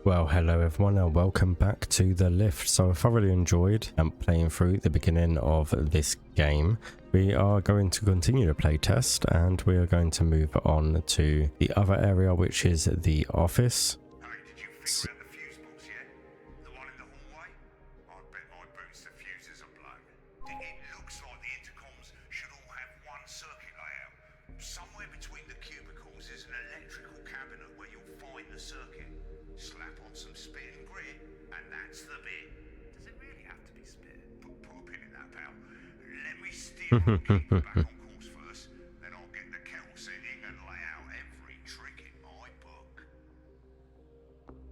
Well, hello everyone and welcome back to the lift. So I thoroughly enjoyed playing through the beginning of this game. We are going to continue the playtest and we are going to move on to the other area, which is the office. Did you figure out the fuse box yet? The one in the hallway? I bet my boots the fuses are blown. It looks like the intercoms should all have one circuit layout. Somewhere between the cubicles is an electrical cabinet where you'll find the circuit. Slap on some spit and grit, and that's the bit. Does it really have to be spit? Put a pin in that, pal. Let me steer and keep it back on course first, then I'll get the kettle setting and lay out every trick in my book.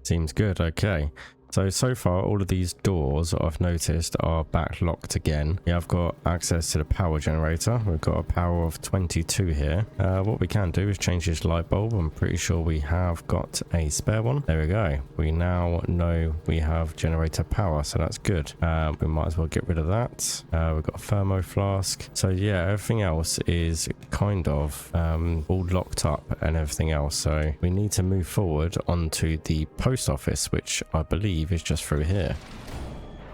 Seems good. Okay. So far all of these doors I've noticed are back locked again. We have got access to the power generator. We've got a power of 22 here. What we can do is change this light bulb. I'm pretty sure we have got a spare one. There we go. We now know we have generator power, so that's good. We might as well get rid of that. We've got a thermo flask. So yeah, everything else is kind of all locked up and everything else. So we need to move forward onto the post office, which I believe is just through here.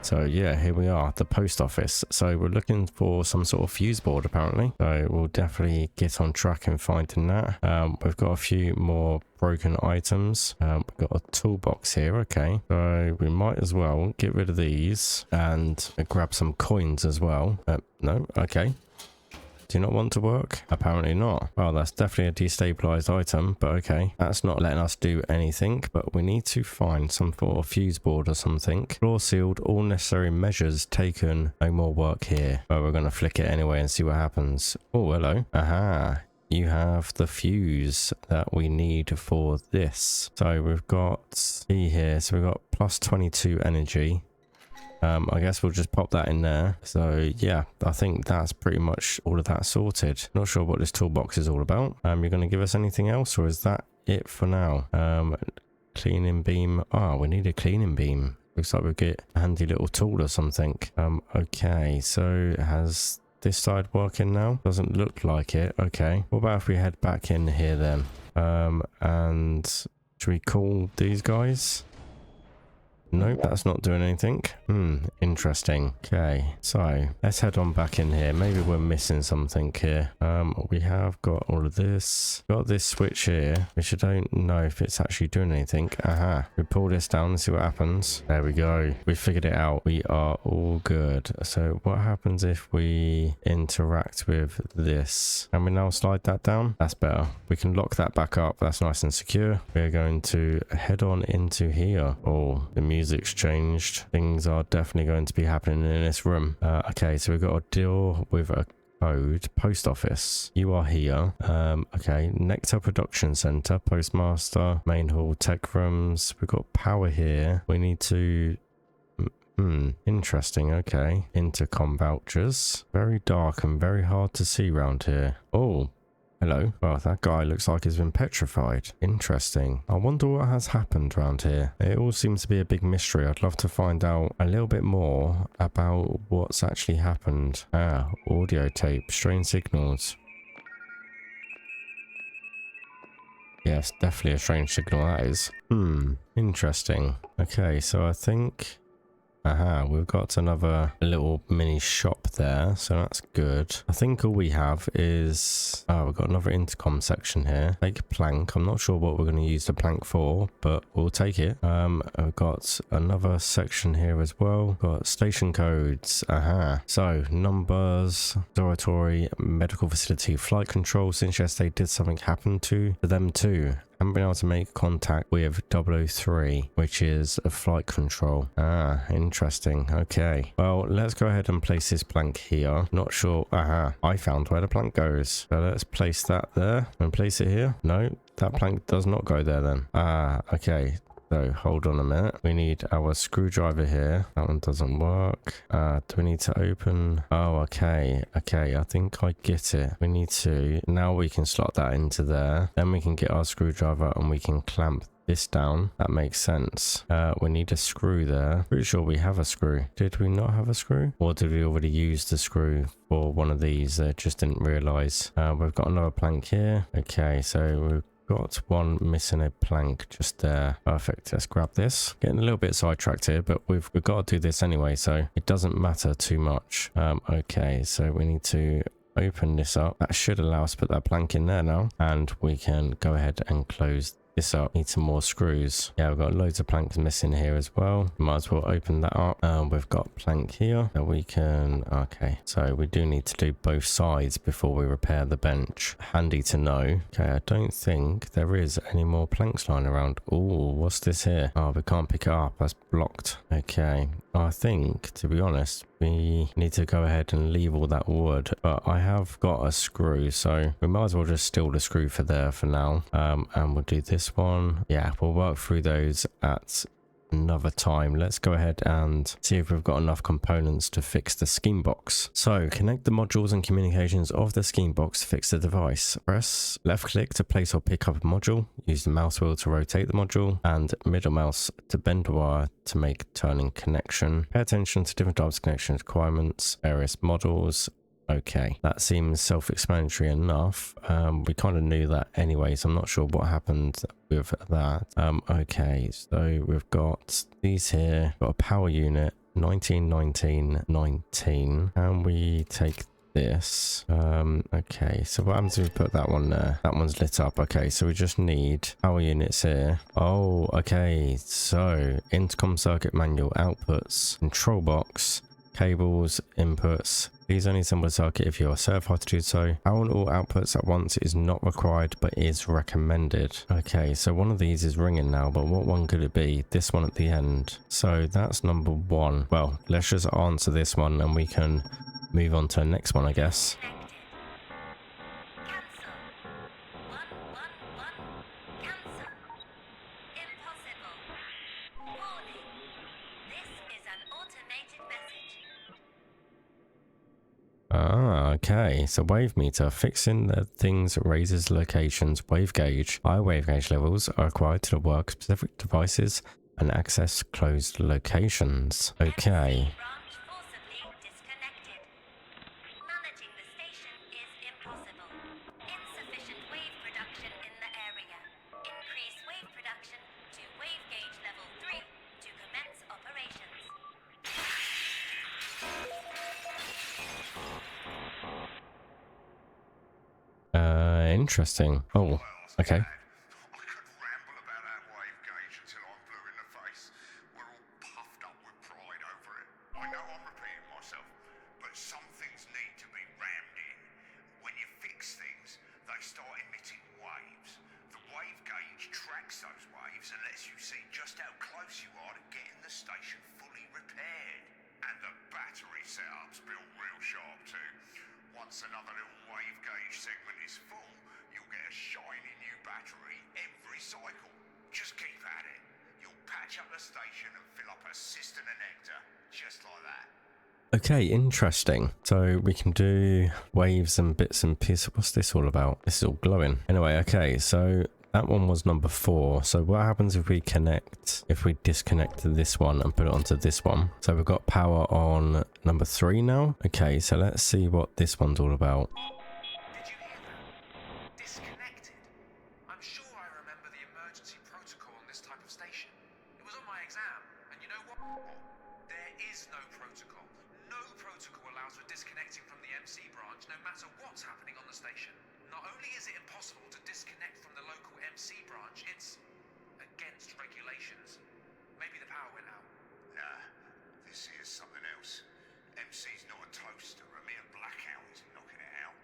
So yeah, here we are, the post office. So we're looking for some sort of fuse board apparently, so we'll definitely get on track in finding that. We've got a few more broken items. We've got a toolbox here. Okay, so we might as well get rid of these and grab some coins as well. No, okay. Do you not want to work? Apparently not. Well, that's definitely a destabilized item, but okay. That's not letting us do anything, but we need to find some sort of fuse board or something. Floor sealed, all necessary measures taken, no more work here. But we're going to flick it anyway and see what happens. Oh, hello. Aha. You have the fuse that we need for this. So we've got E here. So we've got plus 22 energy. I guess we'll just pop that in there. So yeah, I think that's pretty much all of that sorted. Not sure what this toolbox is all about. You're going to give us anything else, or is that it for now? Cleaning beam. Ah, we need a cleaning beam. Looks like we'll get a handy little tool or something. Okay, so has this side working now? Doesn't look like it. Okay, what about if we head back in here then? And should we call these guys? Nope, that's not doing anything. Interesting. Okay, so let's head on back in here. Maybe we're missing something here. We have got all of this. Got this switch here, which I don't know if it's actually doing anything. Aha. We pull this down and see what happens. There we go. We figured it out. We are all good. So what happens if we interact with this? Can we now slide that down? That's better. We can lock that back up. That's nice and secure. We're going to head on into here. Oh, the music's changed. Things are definitely going to be happening in this room. Okay, so we've got to deal with a code. Post office. You are here. Okay, Nectar Production Center, Postmaster, Main Hall, Tech Rooms. We've got power here. We need to... interesting. Okay. Intercom vouchers. Very dark and very hard to see around here. Oh, hello. Well, that guy looks like he's been petrified. Interesting. I wonder what has happened around here. It all seems to be a big mystery. I'd love to find out a little bit more about what's actually happened. Ah, audio tape. Strange signals. Yes, definitely a strange signal that is. Interesting. Okay, so I think... Aha, we've got another little mini shop there, so that's good. I think all we have is... Oh, we've got another intercom section here. Take a plank. I'm not sure what we're going to use the plank for, but we'll take it. I've got another section here as well. Got station codes. Aha. So, numbers, dormitory, medical facility, flight control. Since yesterday, did something happen to them too? Haven't been able to make contact with 003, which is a flight control. Ah, interesting. Okay. Well, let's go ahead and place this plank here. Not sure. Aha. I found where the plank goes. So let's place that there and place it here. No, that plank does not go there then. Ah, okay. So hold on a minute. We need our screwdriver here. That one doesn't work. Do we need to open? Oh, okay. Okay, I think I get it. We need to... Now we can slot that into there. Then we can get our screwdriver and we can clamp this down. That makes sense. We need a screw there. Pretty sure we have a screw. Did we not have a screw? Or did we already use the screw for one of these? Just didn't realize. We've got another plank here. Okay, so we've Got one missing a plank just there. Perfect. Let's grab this. Getting a little bit sidetracked here, but we've got to do this anyway, so it doesn't matter too much. Okay, so we need to open this up. That should allow us to put that plank in there now, and we can go ahead and close this up. Need some more screws. Yeah, we've got loads of planks missing here as well. Might as well open that up. We've got plank here that we can, okay, so we do need to do both sides before we repair the bench. Handy to know. Okay, I don't think there is any more planks lying around. Oh, what's this here? Oh, we can't pick it up. That's blocked. Okay, I think, to be honest, we need to go ahead and leave all that wood, but I have got a screw, so we might as well just steal the screw for there for now. And we'll do this one. Yeah, we'll work through those at another time. Let's go ahead and see if we've got enough components to fix the scheme box. So connect the modules and communications of the scheme box to fix the device. Press left click to place or pick up a module. Use the mouse wheel to rotate the module and middle mouse to bend the wire to make turning connection. Pay attention to different types of connection requirements, various models. Okay, that seems self-explanatory enough. We kind of knew that anyway, so I'm not sure what happened with that. Okay, so we've got these here. Got a power unit, 19, 19, 19. And we take this. Okay, so what happens if we put that one there? That one's lit up. Okay, so we just need power units here. Oh, okay, so intercom circuit manual, outputs, control box, cables, inputs. Please only assemble a circuit if you are certified to do so. Power on all outputs at once is not required but is recommended. Okay, so one of these is ringing now, but what one could it be? This one at the end. So that's number one. Well, let's just answer this one and we can move on to the next one, I guess. Ah, okay. So wave meter. Fixing the things raises locations. Wave gauge. High wave gauge levels are required to work specific devices and access closed locations. Okay. Interesting. Oh, okay. I could ramble about our wave gauge until I'm blue in the face. We're all puffed up with pride over it. I know I'm repeating myself, but some things need to be rammed in. When you fix things, they start emitting waves. The wave gauge tracks those waves and lets you see just how close you are to getting the station fully repaired. And the battery setup's built real sharp too. Once another little wave gauge segment is full, you'll get a shiny new battery every cycle. Just keep at it. You'll patch up the station and fill up a cistern of nectar, just like that. Okay, interesting. So we can do waves and bits and pieces. What's this all about? This is all glowing. Anyway, okay, so that one was number 4. So what happens if we disconnect this one and put it onto this one? So we've got power on number 3 now. Okay, so let's see what this one's all about. Did you hear that? Disconnected? I'm sure I remember the emergency protocol on this type of station. It was on my exam, and you know what? There is no protocol. No protocol allows for disconnecting from the MC branch, no matter what's happening on the station. Not only is it impossible to disconnect from the local MC branch, it's against regulations. Maybe the power went out. Nah, this here's something else. MC's not a toaster, a mere blackout isn't knocking it out.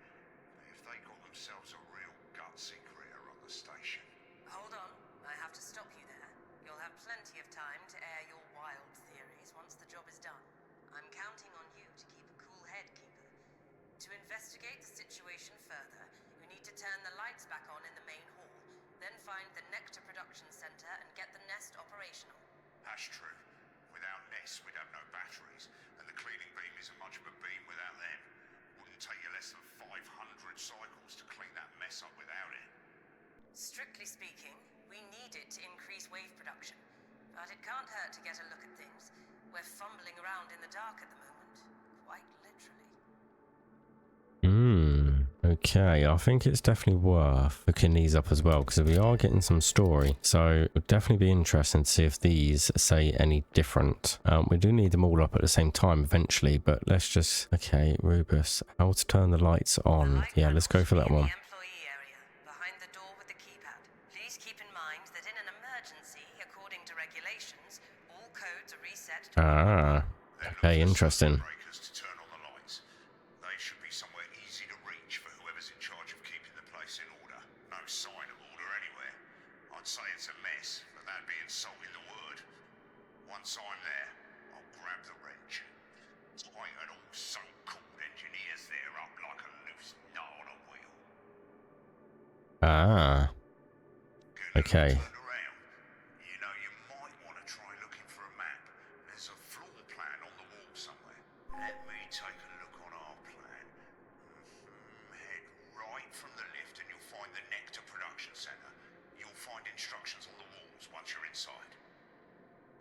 But if they got themselves a real gutsy critter on the station. Hold on, I have to stop you there. You'll have plenty of time to air your wild theories once the job is done. I'm counting on you to keep a cool head, Keeper. To investigate the situation further, we need to turn the lights back on in the main hall, then find the Nectar Production Center and get the nest operational. That's true. Without nests, we'd have no batteries, and the cleaning beam isn't much of a beam without them. Wouldn't take you less than 500 cycles to clean that mess up without it. Strictly speaking, we need it to increase wave production, but it can't hurt to get a look at things. We're fumbling around in the dark at the moment, quite literally. Okay, I think it's definitely worth hooking these up as well, because we are getting some story. So it would definitely be interesting to see if these say any different. We do need them all up at the same time eventually, but let's just... Okay, Rubus, how to turn the lights on. Yeah, let's go for that one. Employee area, behind the door with the keypad. Please keep in mind that in an emergency, according to regulations, all codes are reset to Ah, okay, interesting. Breakers to turn on the lights. They should be somewhere easy to reach for whoever's in charge of keeping the place in order. No sign of order anywhere. I'd say it's a mess, but that'd be insulting the word. Once I'm there, I'll grab the wrench. Tighten all so-called engineers there up like a loose nut on a wheel. Ah, okay. Turn around. You know, you might want to try looking for a map. There's a floor plan on the wall somewhere. Let me take a look on our plan. Head right from the lift and you'll find the Nectar Production Center. You'll find instructions on the walls once you're inside.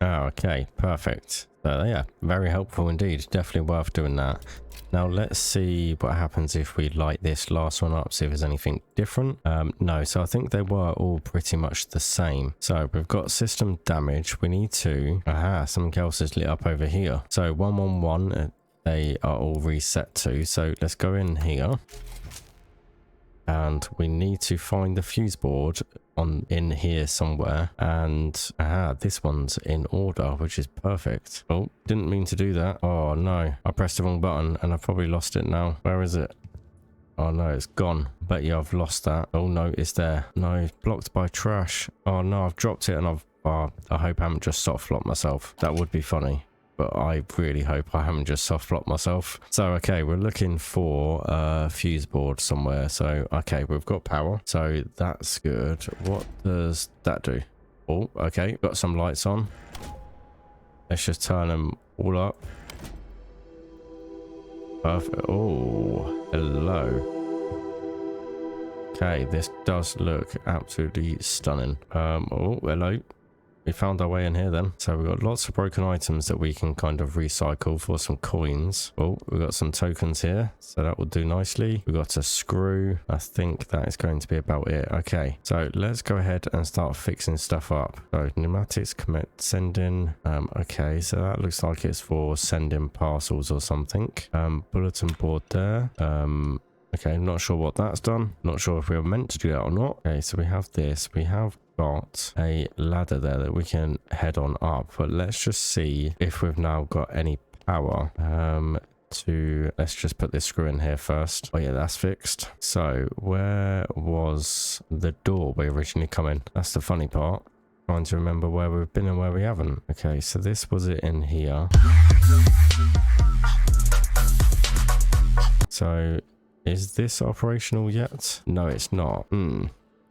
Oh, okay, perfect. So yeah, very helpful indeed. Definitely worth doing that. Now let's see what happens if we light this last one up, see if there's anything different. No, so I think they were all pretty much the same. So we've got system damage. We need to... Aha, something else is lit up over here. So 111, they are all reset to. So let's go in here. And we need to find the fuse board in here somewhere, and this one's in order, which is perfect. Oh, didn't mean to do that. Oh no, I pressed the wrong button and I've probably lost it now. Where is it? Oh no, it's gone. Bet you I've lost that. Oh no, it's there. No, blocked by trash. Oh no, I've dropped it and I hope I haven't just soft flopped myself. That would be funny, but I really hope I haven't just soft flopped myself. So okay, we're looking for a fuse board somewhere. So okay, we've got power, so that's good. What does that do? Oh, okay, got some lights on. Let's just turn them all up. Perfect. Oh, hello. Okay, this does look absolutely stunning. Oh, hello. We found our way in here then. So we've got lots of broken items that we can kind of recycle for some coins. Oh, we've got some tokens here, so that will do nicely. We've got a screw. I think that is going to be about it. Okay, so let's go ahead and start fixing stuff up. So pneumatics commit sending. Okay, so that looks like it's for sending parcels or something. Bulletin board there. Okay, not sure what that's done. Not sure if we were meant to do that or not. Okay, so we have this. We have got a ladder there that we can head on up, but let's just see if we've now got any power. Let's just put this screw in here first. Oh yeah, that's fixed. So where was the door we originally come in? That's the funny part. Trying to remember where we've been and where we haven't. Okay, so this was it in here. So is this operational yet? No, it's not.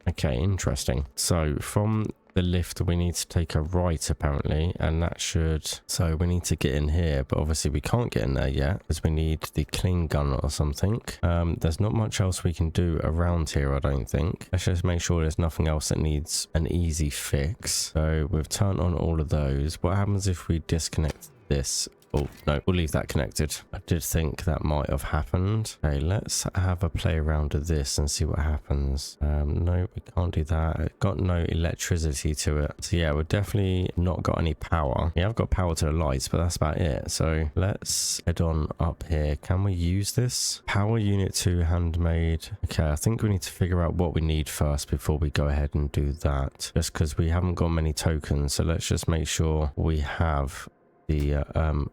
Okay, interesting. So from the lift we need to take a right apparently, and that should... So we need to get in here, but obviously we can't get in there yet because we need the clean gun or something. There's not much else we can do around here, I don't think. Let's just make sure there's nothing else that needs an easy fix. So we've turned on all of those. What happens if we disconnect this? Oh, no, we'll leave that connected. I did think that might have happened. Okay, let's have a play around with this and see what happens. No, we can't do that. It's got no electricity to it. So yeah, we've definitely not got any power. Yeah, I've got power to the lights, but that's about it. So let's head on up here. Can we use this? Power unit 2 handmade. Okay, I think we need to figure out what we need first before we go ahead and do that. Just because we haven't got many tokens. So let's just make sure we have the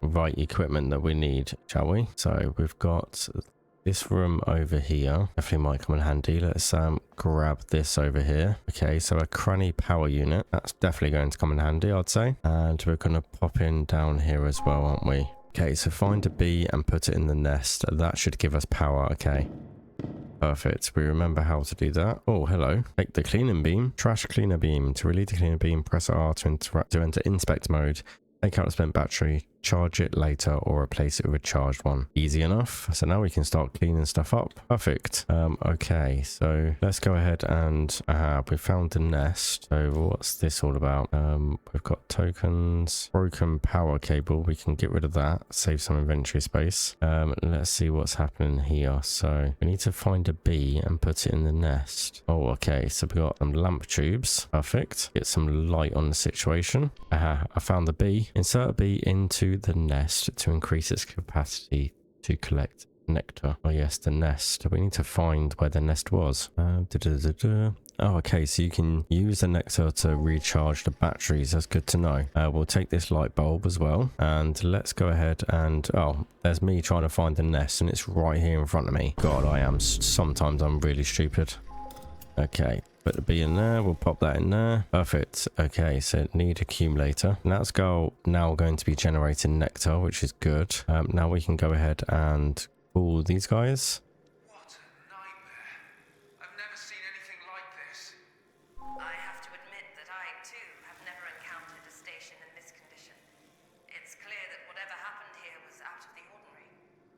right equipment that we need, shall we? So we've got this room over here. Definitely might come in handy. Let's grab this over here. Okay, so a cranny power unit. That's definitely going to come in handy, I'd say. And we're going to pop in down here as well, aren't we? Okay, so find a bee and put it in the nest. That should give us power. Okay. Perfect. We remember how to do that. Oh, hello. Take the cleaning beam. Trash cleaner beam. To relieve the cleaner beam, press R to enter inspect mode. Take out the spent battery, charge it later or replace it with a charged one. Easy enough. So now we can start cleaning stuff up. Perfect. Okay, so let's go ahead and we found the nest. So what's this all about? We've got tokens, broken power cable. We can get rid of that, save some inventory space. Let's see what's happening here. So we need to find a bee and put it in the nest. Oh, okay. So we got some lamp tubes. Perfect. Get some light on the situation. I found the bee. Insert a bee into the nest to increase its capacity to collect nectar. Oh yes, the nest. We need to find where the nest was. Oh, okay, so you can use the nectar to recharge the batteries. That's good to know. We'll take this light bulb as well, and let's go ahead and... oh, there's me trying to find the nest, and it's right here in front of me. God, sometimes I'm really stupid. Okay, put the bee in there. We'll pop that in there. Perfect. Okay, so need accumulator. And that's now going to be generating nectar, which is good. Now we can go ahead and pull these guys. What a nightmare. I've never seen anything like this. I have to admit that I, too, have never encountered a station in this condition. It's clear that whatever happened here was out of the ordinary.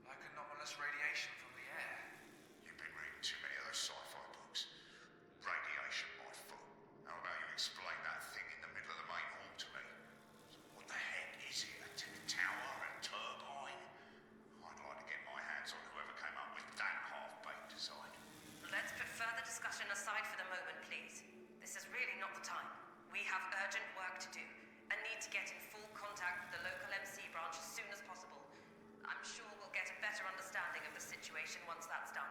Like anomalous radiation from the air. You've been reading too many of those sci-fi books. Radiation, my foot. How about you explain that thing in the middle of the main hall to me? What the heck is it? A tower? A turbine? I'd like to get my hands on whoever came up with that half-baked design. Let's put further discussion aside for the moment, please. This is really not the time. We have urgent work to do and need to get in full contact with the local MC branch as soon as possible. I'm sure we'll get a better understanding of the situation once that's done.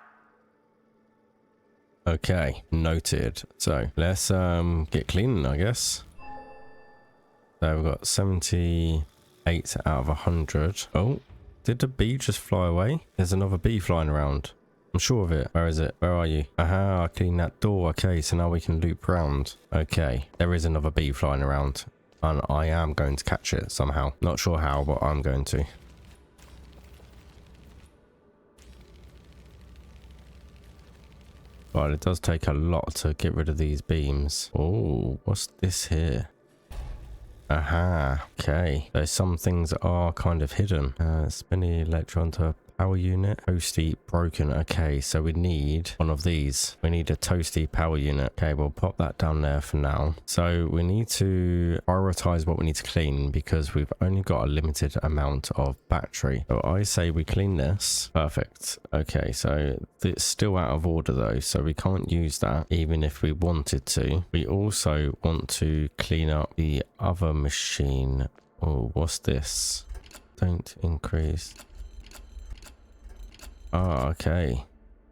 Okay, noted. So let's get cleaning, I guess. So we've got 78 out of 100. Oh, did the bee just fly away? There's another bee flying around. I'm sure of it. Where is it? Where are you? Aha, I cleaned that door. Okay, so now we can loop round. Okay, there is another bee flying around. And I am going to catch it somehow. Not sure how, but I'm going to. But it does take a lot to get rid of these beams. Oh, what's this here? Aha, okay. So some things are kind of hidden. Spin the electron to a power unit. Toasty broken. Okay, so we need one of these. We need a toasty power unit. Okay, we'll pop that down there for now. So we need to prioritize what we need to clean because we've only got a limited amount of battery. So I say we clean this. Perfect. Okay, so it's still out of order though, so we can't use that even if we wanted to. We also want to clean up the other machine. Oh, what's this? Don't increase. Oh, okay.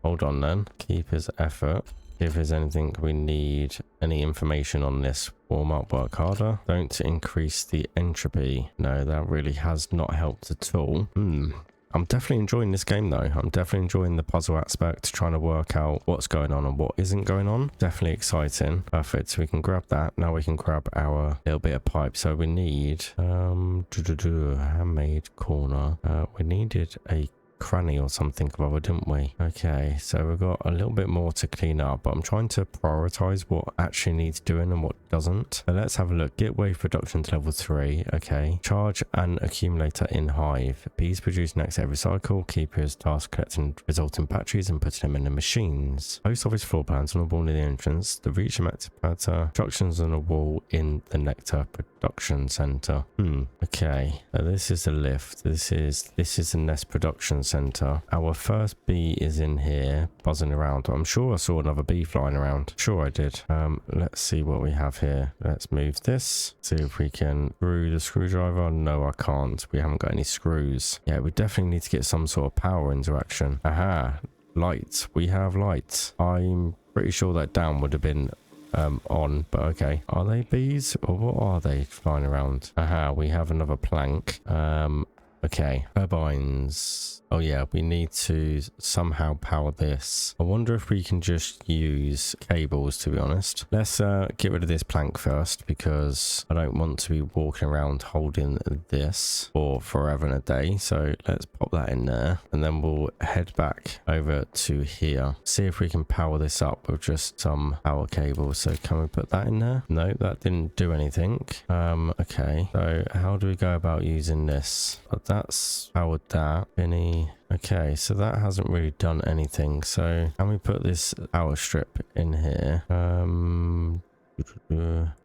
Hold on then. Keeper's effort. If there's anything we need, any information on this. Warm up, work harder. Don't increase the entropy. No, that really has not helped at all. I'm definitely enjoying this game though. I'm definitely enjoying the puzzle aspect, trying to work out what's going on and what isn't going on. Definitely exciting. Perfect. So we can grab that. Now we can grab our little bit of pipe. So we need handmade corner. We needed a cranny or something or other, didn't we? Okay, so we've got a little bit more to clean up, but I'm trying to prioritize what actually needs doing and what doesn't. So let's have a look. Get wave production to level 3. Okay, charge an accumulator in hive. Bees produce next every cycle. Keepers task collecting resulting batteries and putting them in the machines. Post office floor plans on the wall near the entrance. The reach activator. Instructions on a wall in the nectar production center. Okay, so this is the lift. This is the nest production center. Our first bee is in here buzzing around. I'm sure I saw another bee flying around. Sure I did. Let's see what we have here. Let's move this. See if we can screw the screwdriver. No, I can't. We haven't got any screws. Yeah, we definitely need to get some sort of power interaction. Aha, lights. We have lights. I'm pretty sure that down would have been on, but okay. Are they bees or what are they flying around? Aha, we have another plank. Okay, turbines. Oh yeah, we need to somehow power this. I wonder if we can just use cables, to be honest. Let's get rid of this plank first, because I don't want to be walking around holding this for forever and a day. So let's pop that in there, and then we'll head back over to here. See if we can power this up with just some power cables. So can we put that in there? No, that didn't do anything. Okay, so how do we go about using this? That's powered that. Any... Okay, so that hasn't really done anything. So can we put this power strip in here?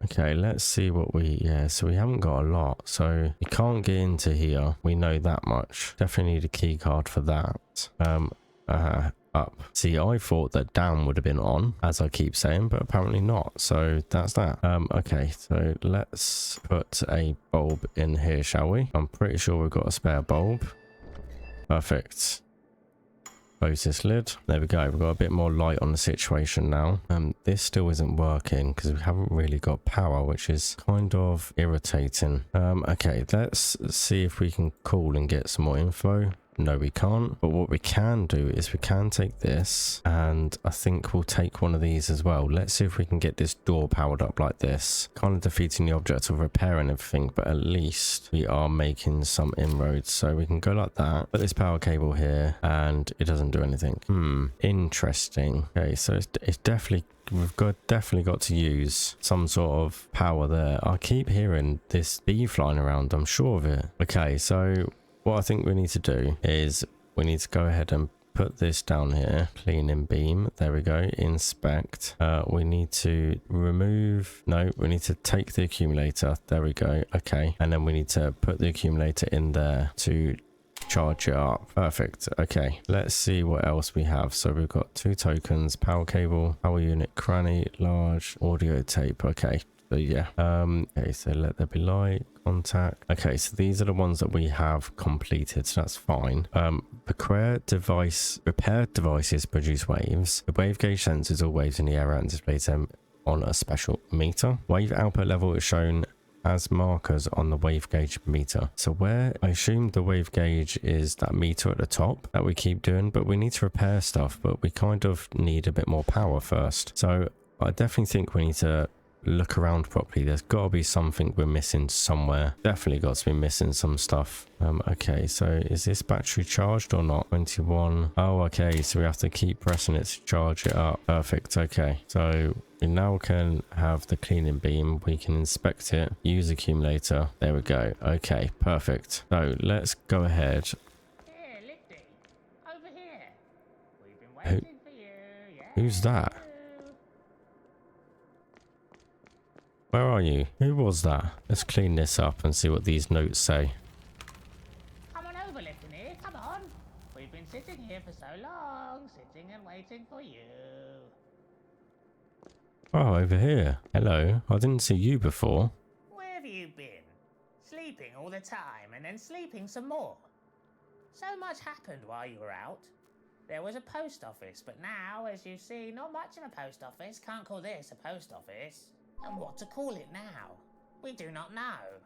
Okay, let's see what we... Yeah, so we haven't got a lot. So you can't get into here. We know that much. Definitely need a key card for that. Up. See, I thought that down would have been on, as I keep saying, but apparently not. So that's that. Okay, so let's put a bulb in here, shall we? I'm pretty sure we've got a spare bulb. Perfect. Close this lid. There we go. We've got a bit more light on the situation now. This still isn't working because we haven't really got power, which is kind of irritating. Okay, let's see if we can call and get some more info. No, we can't. But what we can do is we can take this, and I think we'll take one of these as well. Let's see if we can get this door powered up like this. Kind of defeating the object of repairing everything, but at least we are making some inroads. So we can go like that. Put this power cable here, and it doesn't do anything. Interesting. Okay, so it's definitely... We've definitely got to use some sort of power there. I keep hearing this bee flying around. I'm sure of it. Okay, so... What I think we need to do is we need to go ahead and put this down here. Cleaning beam. There we go. Inspect. We need to remove... No, we need to take the accumulator. There we go. Okay. And then we need to put the accumulator in there to charge it up. Perfect. Okay. Let's see what else we have. So we've got 2 tokens. Power cable. Power unit. Cranny. Large. Audio tape. Okay. So yeah. Okay, so let there be light. Contact. Okay, so these are the ones that we have completed, so that's fine. Repair devices produce waves. The wave gauge senses all waves in the area and displays them on a special meter. Wave output level is shown as markers on the wave gauge meter. So where I assume the wave gauge is that meter at the top that we keep doing, but we need to repair stuff, but we kind of need a bit more power first. So I definitely think we need to look around properly. There's got to be something we're missing somewhere. Definitely got to be missing some stuff. Okay, so is this battery charged or not? 21. Oh, okay, so we have to keep pressing it to charge it up. Perfect. Okay, so we now can have the cleaning beam. We can inspect it, use accumulator. There we go. Okay, perfect. So let's go ahead. Here, Lifty, over here. We've been waiting for you. Yeah. Who's that? Where are you? Who was that? Let's clean this up and see what these notes say. Come on over, Lifty. Come on. We've been sitting here for so long, sitting and waiting for you. Oh, over here. Hello. I didn't see you before. Where have you been? Sleeping all the time and then sleeping some more. So much happened while you were out. There was a post office, but now, as you see, not much in a post office. Can't call this a post office. And what to call it now? We do not know.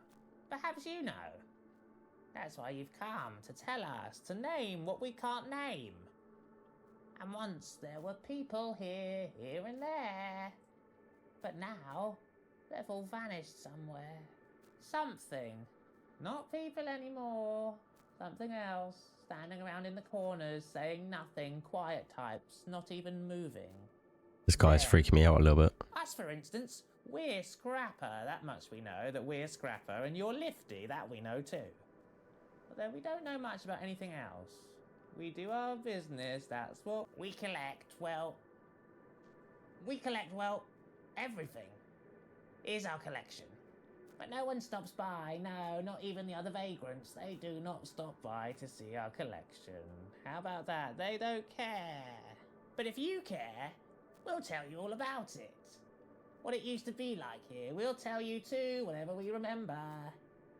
Perhaps you know. That's why you've come, to tell us, to name what we can't name. And once there were people here, here and there. But now, they've all vanished somewhere. Something. Not people anymore. Something else. Standing around in the corners, saying nothing, quiet types, not even moving. This guy's freaking me out a little bit. Us, for instance, we're Scrapper, that much we know, that we're Scrapper, and you're Lifty, that we know too. Although we don't know much about anything else. We do our business, that's what we collect, well, everything is our collection. But no one stops by, no, not even the other vagrants. They do not stop by to see our collection. How about that? They don't care. But if you care, we'll tell you all about it. What it used to be like here, we'll tell you too, whatever we remember.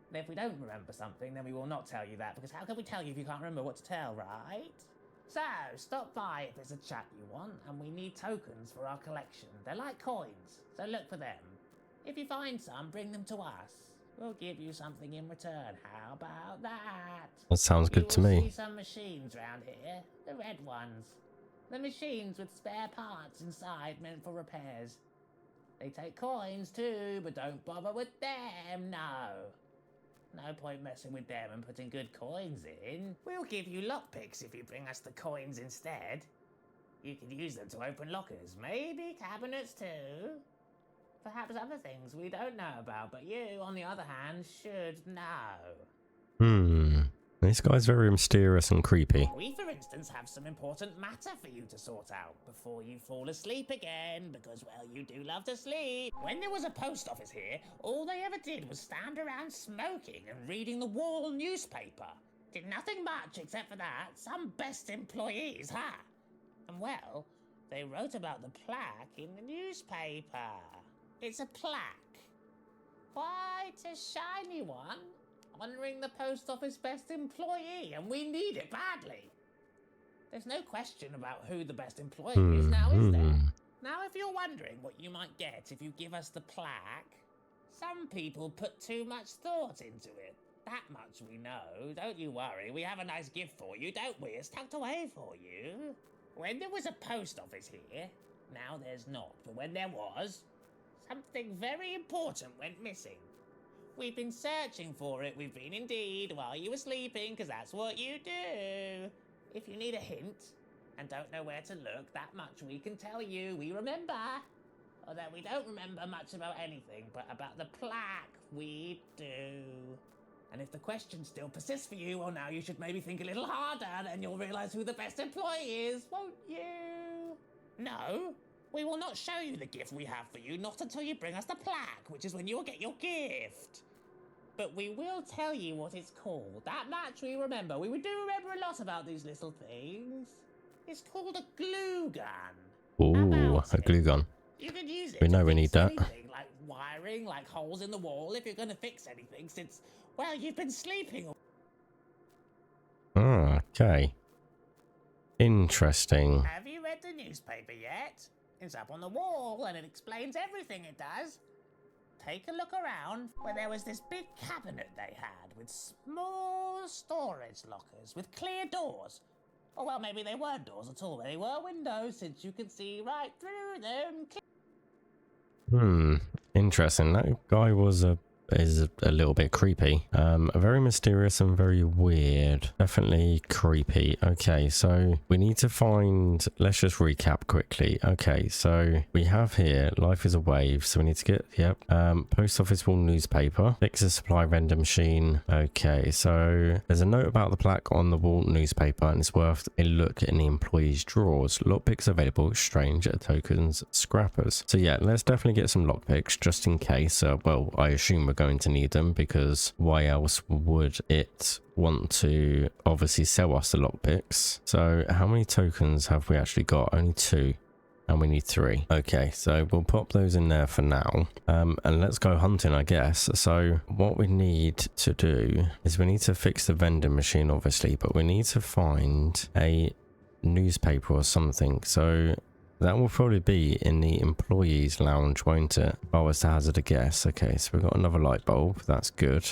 And if we don't remember something, then we will not tell you that, because how can we tell you if you can't remember what to tell, right? So, stop by if there's a chat you want, and we need tokens for our collection. They're like coins, so look for them. If you find some, bring them to us. We'll give you something in return. How about that? That sounds good to You will me. see some machines round here. The red ones. The machines with spare parts inside meant for repairs. They take coins too, but don't bother with them, no. No point messing with them and putting good coins in. We'll give you lockpicks if you bring us the coins instead. You can use them to open lockers, maybe cabinets too. Perhaps other things we don't know about, but you, on the other hand, should know. This guy's very mysterious and creepy. We, for instance, have some important matter for you to sort out before you fall asleep again, because, well, you do love to sleep. When there was a post office here, all they ever did was stand around smoking and reading the wall newspaper. Did nothing much except for that. Some best employees, huh? And, well, they wrote about the plaque in the newspaper. It's a plaque. Quite a shiny one. Honouring the post office best employee, and we need it badly. There's no question about who the best employee is now, is there? Now, if you're wondering what you might get if you give us the plaque, some people put too much thought into it. That much we know. Don't you worry. We have a nice gift for you, don't we? It's tucked away for you. When there was a post office here, now there's not, but when there was, something very important went missing. We've been searching for it, we've been indeed, while you were sleeping, because that's what you do. If you need a hint, and don't know where to look, that much we can tell you, we remember. Although we don't remember much about anything, but about the plaque, we do. And if the question still persists for you, well now you should maybe think a little harder, then you'll realise who the best employee is, won't you? No, we will not show you the gift we have for you, not until you bring us the plaque, which is when you will get your gift. But we will tell you what it's called. That much we remember. We do remember a lot about these little things. It's called a glue gun. Ooh, a glue gun. You can use it. We know to we fix need that. anything, like wiring, like holes in the wall, if you're going to fix anything, since, well, you've been sleeping. Okay. Interesting. Have you read the newspaper yet? It's up on the wall and it explains everything it does. Take a look around where there was this big cabinet they had with small storage lockers with clear doors. Or well, maybe they weren't doors at all, but they were windows since you could see right through them. Interesting. That guy is a little bit creepy. Very mysterious and very weird. Definitely creepy. Okay, so we need to find, let's just recap quickly. Okay, so we have here Life is a Wave, so we need to get post office wall newspaper, fix a supply vendor machine. Okay, so there's a note about the plaque on the wall newspaper and it's worth a look in the employees drawers. Lockpicks available, exchange at tokens scrappers. So yeah, let's definitely get some lockpicks just in case. Well, I assume we're going to need them, because why else would it want to obviously sell us the lockpicks? So how many tokens have we actually got? Only 2, and we need 3. Okay, so we'll pop those in there for now, and let's go hunting, I guess. So what we need to do is we need to fix the vending machine, obviously, but we need to find a newspaper or something. So that will probably be in the employees lounge, won't it? If I was to hazard a guess. Okay, so we've got another light bulb. That's good.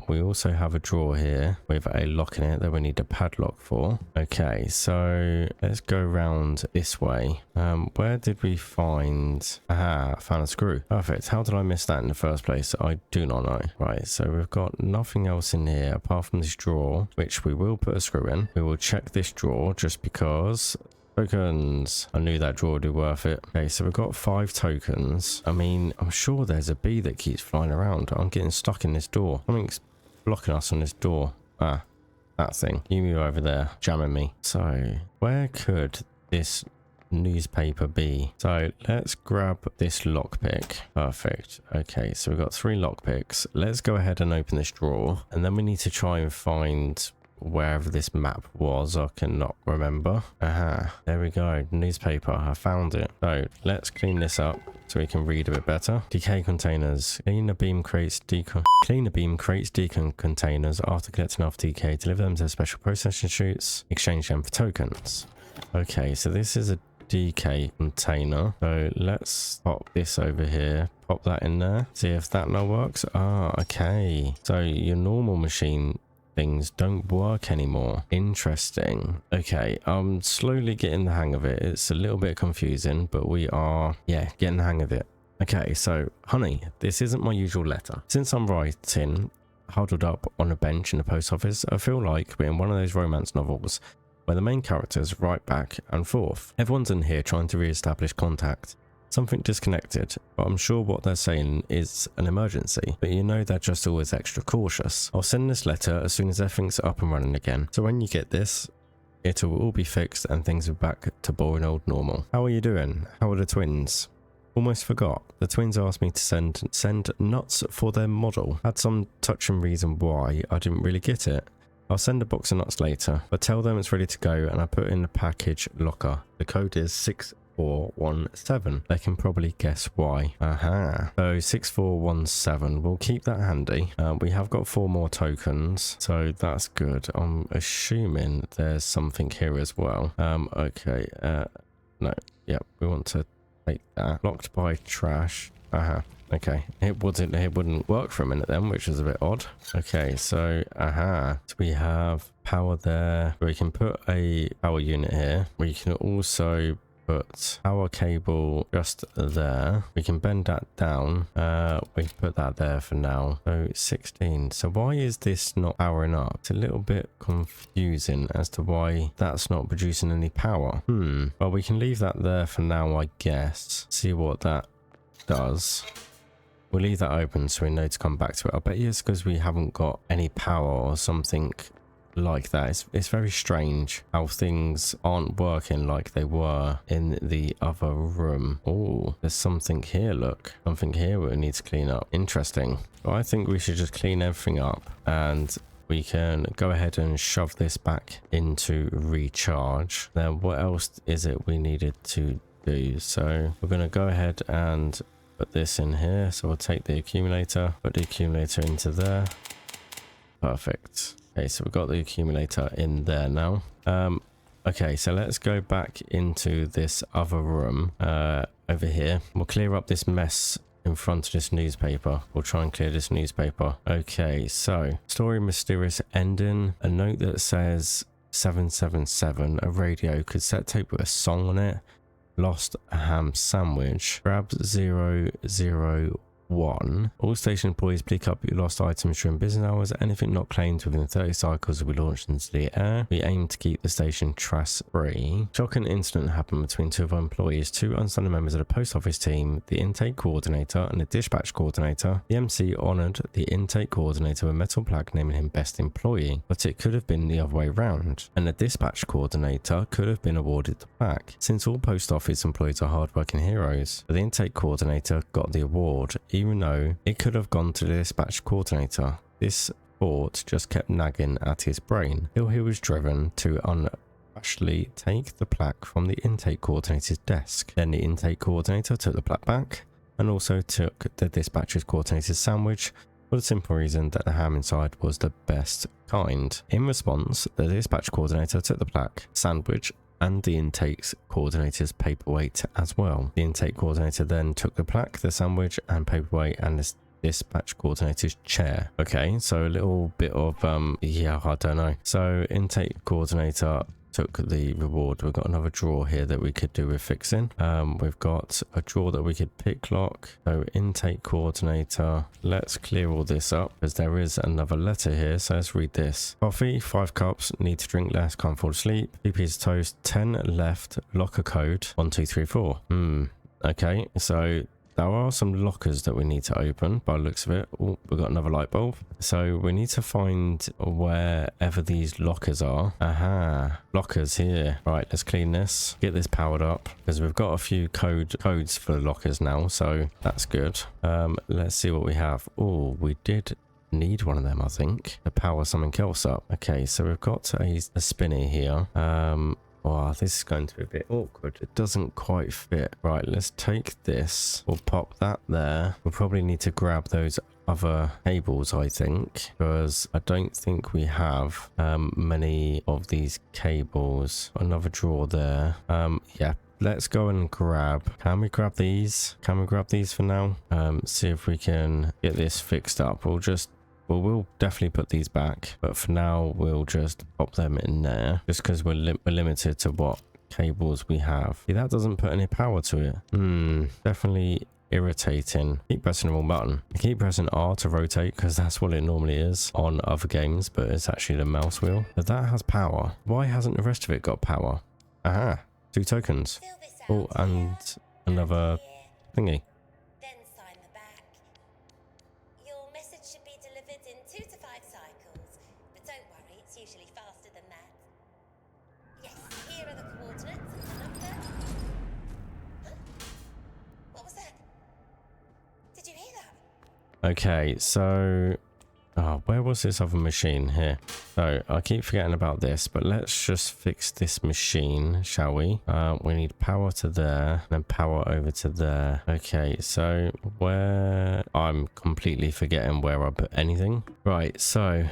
We also have a drawer here with a lock in it that we need a padlock for. Okay, so let's go around this way. Where did we find... Aha, I found a screw. Perfect. How did I miss that in the first place? I do not know. Right, so we've got nothing else in here apart from this drawer, which we will put a screw in. We will check this drawer just because... Tokens. I knew that drawer would be worth it. Okay, so we've got 5 tokens. I mean, I'm sure there's a bee that keeps flying around. I'm getting stuck in this door. Something's blocking us on this door. Ah, that thing. You move over there, jamming me. So, where could this newspaper be? So, let's grab this lockpick. Perfect. Okay, so we've got 3 lockpicks. Let's go ahead and open this drawer. And then we need to try and find... wherever this map was. I cannot remember. Aha, there we go. Newspaper. I found it. So let's clean this up so we can read a bit better. Decay containers. Clean the beam crates decon containers after collecting off decay. Deliver them to special processing chutes. Exchange them for tokens. Okay, so this is a decay container. So let's pop this over here. pop that in there. See if that now works. Ah, okay. So your normal machine things don't work anymore. Interesting. Okay, I'm slowly getting the hang of it. It's a little bit confusing, but we are, yeah, getting the hang of it. Okay, so honey, this isn't my usual letter. Since I'm writing huddled up on a bench in the post office, I feel like we're in one of those romance novels where the main characters write back and forth. Everyone's in here trying to re-establish contact. Something disconnected, but I'm sure what they're saying is an emergency, but you know they're just always extra cautious. I'll send this letter as soon as everything's up and running again. So when you get this, it'll all be fixed and things are back to boring old normal. How are you doing? How are the twins? Almost forgot. The twins asked me to send nuts for their model. Had some touching reason why, I didn't really get it. I'll send a box of nuts later, but tell them it's ready to go and I put in the package locker. The code is 6417. They can probably guess why. Aha. So 6417. We'll keep that handy. We have got 4 more tokens, so that's good. I'm assuming there's something here as well. Okay. No. Yep. We want to take that. Locked by trash. Aha. Okay, it wouldn't work for a minute then, which is a bit odd. Okay, so so we have power there. We can put a power unit here. We can also put power cable just there. We can bend that down. We can put that there for now. So 16. So why is this not powering up? It's a little bit confusing as to why that's not producing any power. Well, we can leave that there for now, I guess. See what that does. We'll leave that open so we know to come back to it. I bet you it's because we haven't got any power or something like that. It's very strange how things aren't working like they were in the other room. Oh, there's something here, look. Something here we need to clean up. Interesting. Well, I think we should just clean everything up and we can go ahead and shove this back into recharge. Then what else is it we needed to do? So we're going to go ahead and put this in here. So we'll take the accumulator, put the accumulator into there. Perfect. Okay, so we've got the accumulator in there now. Okay, so let's go back into this other room over here. We'll clear up this mess in front of this newspaper. We'll try and clear this newspaper. Okay, so story mysterious ending. A note that says 777, a radio cassette tape with a song on it. Lost a ham sandwich. Grab 001. All station employees pick up your lost items during business hours. Anything not claimed within 30 cycles will be launched into the air. We aim to keep the station trash free. Shocking incident happened between 2 of our employees, 2 unsigned members of the post office team, the intake coordinator and the dispatch coordinator. The MC honoured the intake coordinator with a metal plaque naming him best employee, but it could have been the other way round, and the dispatch coordinator could have been awarded the plaque, since all post office employees are hard-working heroes. But the intake coordinator got the award, even though it could have gone to the dispatch coordinator. This thought just kept nagging at his brain till he was driven to unabashedly take the plaque from the intake coordinator's desk. Then the intake coordinator took the plaque back and also took the dispatcher's coordinator's sandwich for the simple reason that the ham inside was the best kind. In response, the dispatch coordinator took the plaque, sandwich and the intake's coordinator's paperweight as well. The intake coordinator then took the plaque, the sandwich and paperweight and the dispatch coordinator's chair. Okay, so a little bit of yeah, I don't know. So intake coordinator took the reward. We've got another drawer here that we could do with fixing. We've got a drawer that we could pick lock. So intake coordinator. Let's clear all this up because there is another letter here. So let's read this. Coffee, 5 cups, need to drink less, can't fall asleep. 2 pieces of toast, 10 left, locker code 1234. Okay, so there are some lockers that we need to open by the looks of it. Oh, we've got another light bulb. So we need to find wherever these lockers are. Aha, lockers here. Right, let's clean this. Get this powered up because we've got a few codes for the lockers now. So that's good. Let's see what we have. Oh, we did need one of them, I think, to power something else up. Okay, so we've got a spinny here. Oh, this is going to be a bit awkward. It doesn't quite fit. Right, let's take this. We'll pop that there. We'll probably need to grab those other cables, I think, because I don't think we have many of these cables. Another drawer there. Yeah, let's go and grab. Can we grab these? Can we grab these for now? See if we can get this fixed up. We'll definitely put these back, but for now we'll just pop them in there, just because we're limited to what cables we have. See, that doesn't put any power to it. Definitely irritating. Keep pressing the wrong button. I keep pressing R to rotate because that's what it normally is on other games, but it's actually the mouse wheel. But that has power. Why hasn't the rest of it got power? Aha, 2 tokens. Oh, and another thingy. Then sign the back. Your message should be delivered in 2 to 5 cycles, but don't worry, it's usually faster than that. Yes, here are the coordinates and the number. Huh? What was that? Did you hear that? Okay, so where was this other machine here? So I keep forgetting about this, but let's just fix this machine, shall we? We need power to there and then power over to there. Okay, so where I'm completely forgetting where I put anything. Right, so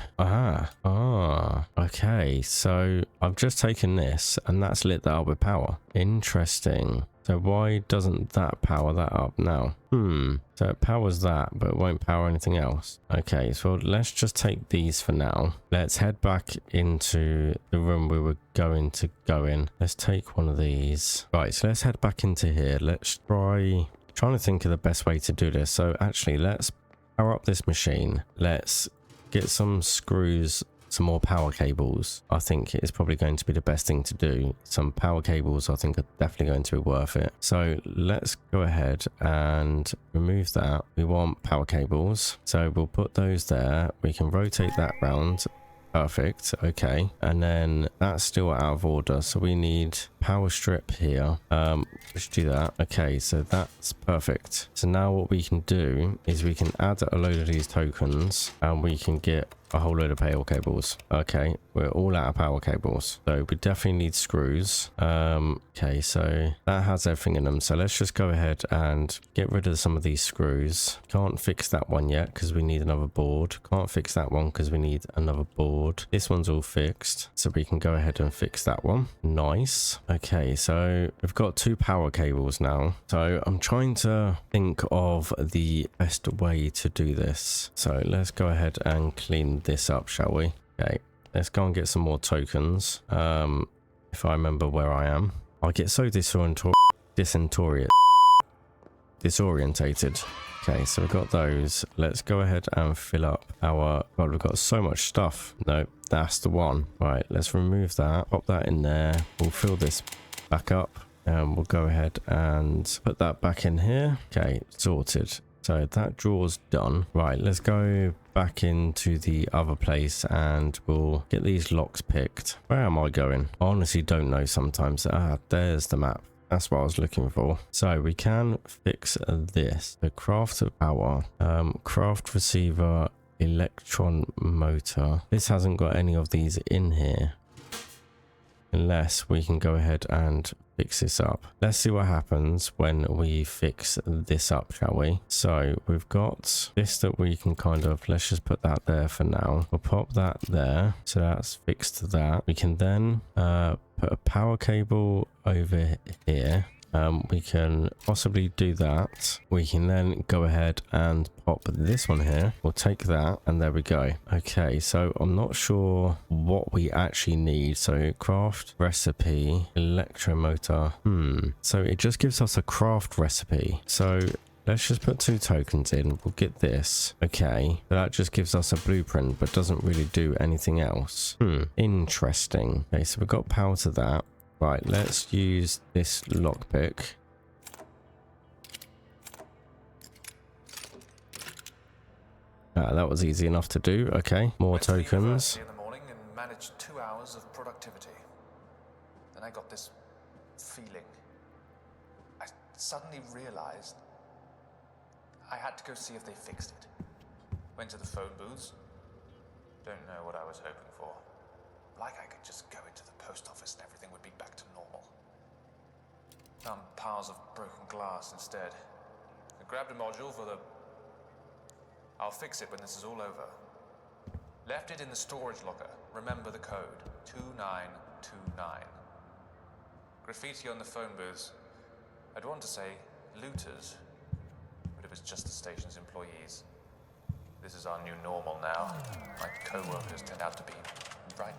okay, so I've just taken this and that's lit that up with power. Interesting. So why doesn't that power that up now? So it powers that, but it won't power anything else. Okay, so let's just take these for now. Let's head back into the room we were going to go in. Let's take one of these. Right, so let's head back into here. Let's trying to think of the best way to do this. So actually, let's power up this machine. Let's get some screws, some more power cables. I think it's probably going to be the best thing to do. Some power cables I think are definitely going to be worth it. So let's go ahead and remove that. We want power cables, so we'll put those there. We can rotate that round. Perfect. Okay, and then that's still out of order, so we need power strip here. Let's do that. Okay, so that's perfect. So now what we can do is we can add a load of these tokens and we can get a whole load of power cables. Okay, we're all out of power cables, so we definitely need screws. Okay, so that has everything in them, so let's just go ahead and get rid of some of these screws. Can't fix that one yet because we need another board. Can't fix that one because we need another board. This one's all fixed, so we can go ahead and fix that one. Nice. Okay, so we've got 2 power cables now, so I'm trying to think of the best way to do this. So let's go ahead and clean this up, shall we? Okay, let's go and get some more tokens. If I remember where I am. I get so disorientated. Okay, so we've got those. Let's go ahead and fill up our... God, we've got so much stuff. No, that's the one. Right, let's remove that. Pop that in there. We'll fill this back up. And we'll go ahead and put that back in here. Okay, sorted. So that drawer's done. Right, let's go back into the other place and we'll get these locks picked. Where am I going? I honestly don't know sometimes. There's the map. That's what I was looking for. So we can fix this. The craft power, craft receiver, electron motor. This hasn't got any of these in here. Unless we can go ahead and fix this up. Let's see what happens when we fix this up, shall we? So we've got this that we can kind of, let's just put that there for now. We'll pop that there. So that's fixed to that. We can then put a power cable over here. We can possibly do that. We can then go ahead and pop this one here. We'll take that and there we go. Okay, so I'm not sure what we actually need. So craft recipe, electromotor. So it just gives us a craft recipe. So let's just put 2 tokens in. We'll get this. Okay, that just gives us a blueprint but doesn't really do anything else. Interesting. Okay, so we've got power to that. Right, let's use this lockpick. That was easy enough to do. Okay, more tokens. In the morning and managed 2 hours of productivity. Then I got this feeling. I suddenly realized I had to go see if they fixed it. Went to the phone booths. Don't know what I was hoping for. Like I could just go into the post office and everything would be back to normal. Found piles of broken glass instead. I grabbed a module for the... I'll fix it when this is all over. Left it in the storage locker. Remember the code. 2929. Graffiti on the phone booths. I'd want to say looters, but it was just the station's employees. This is our new normal now. My co-workers turned out to be right.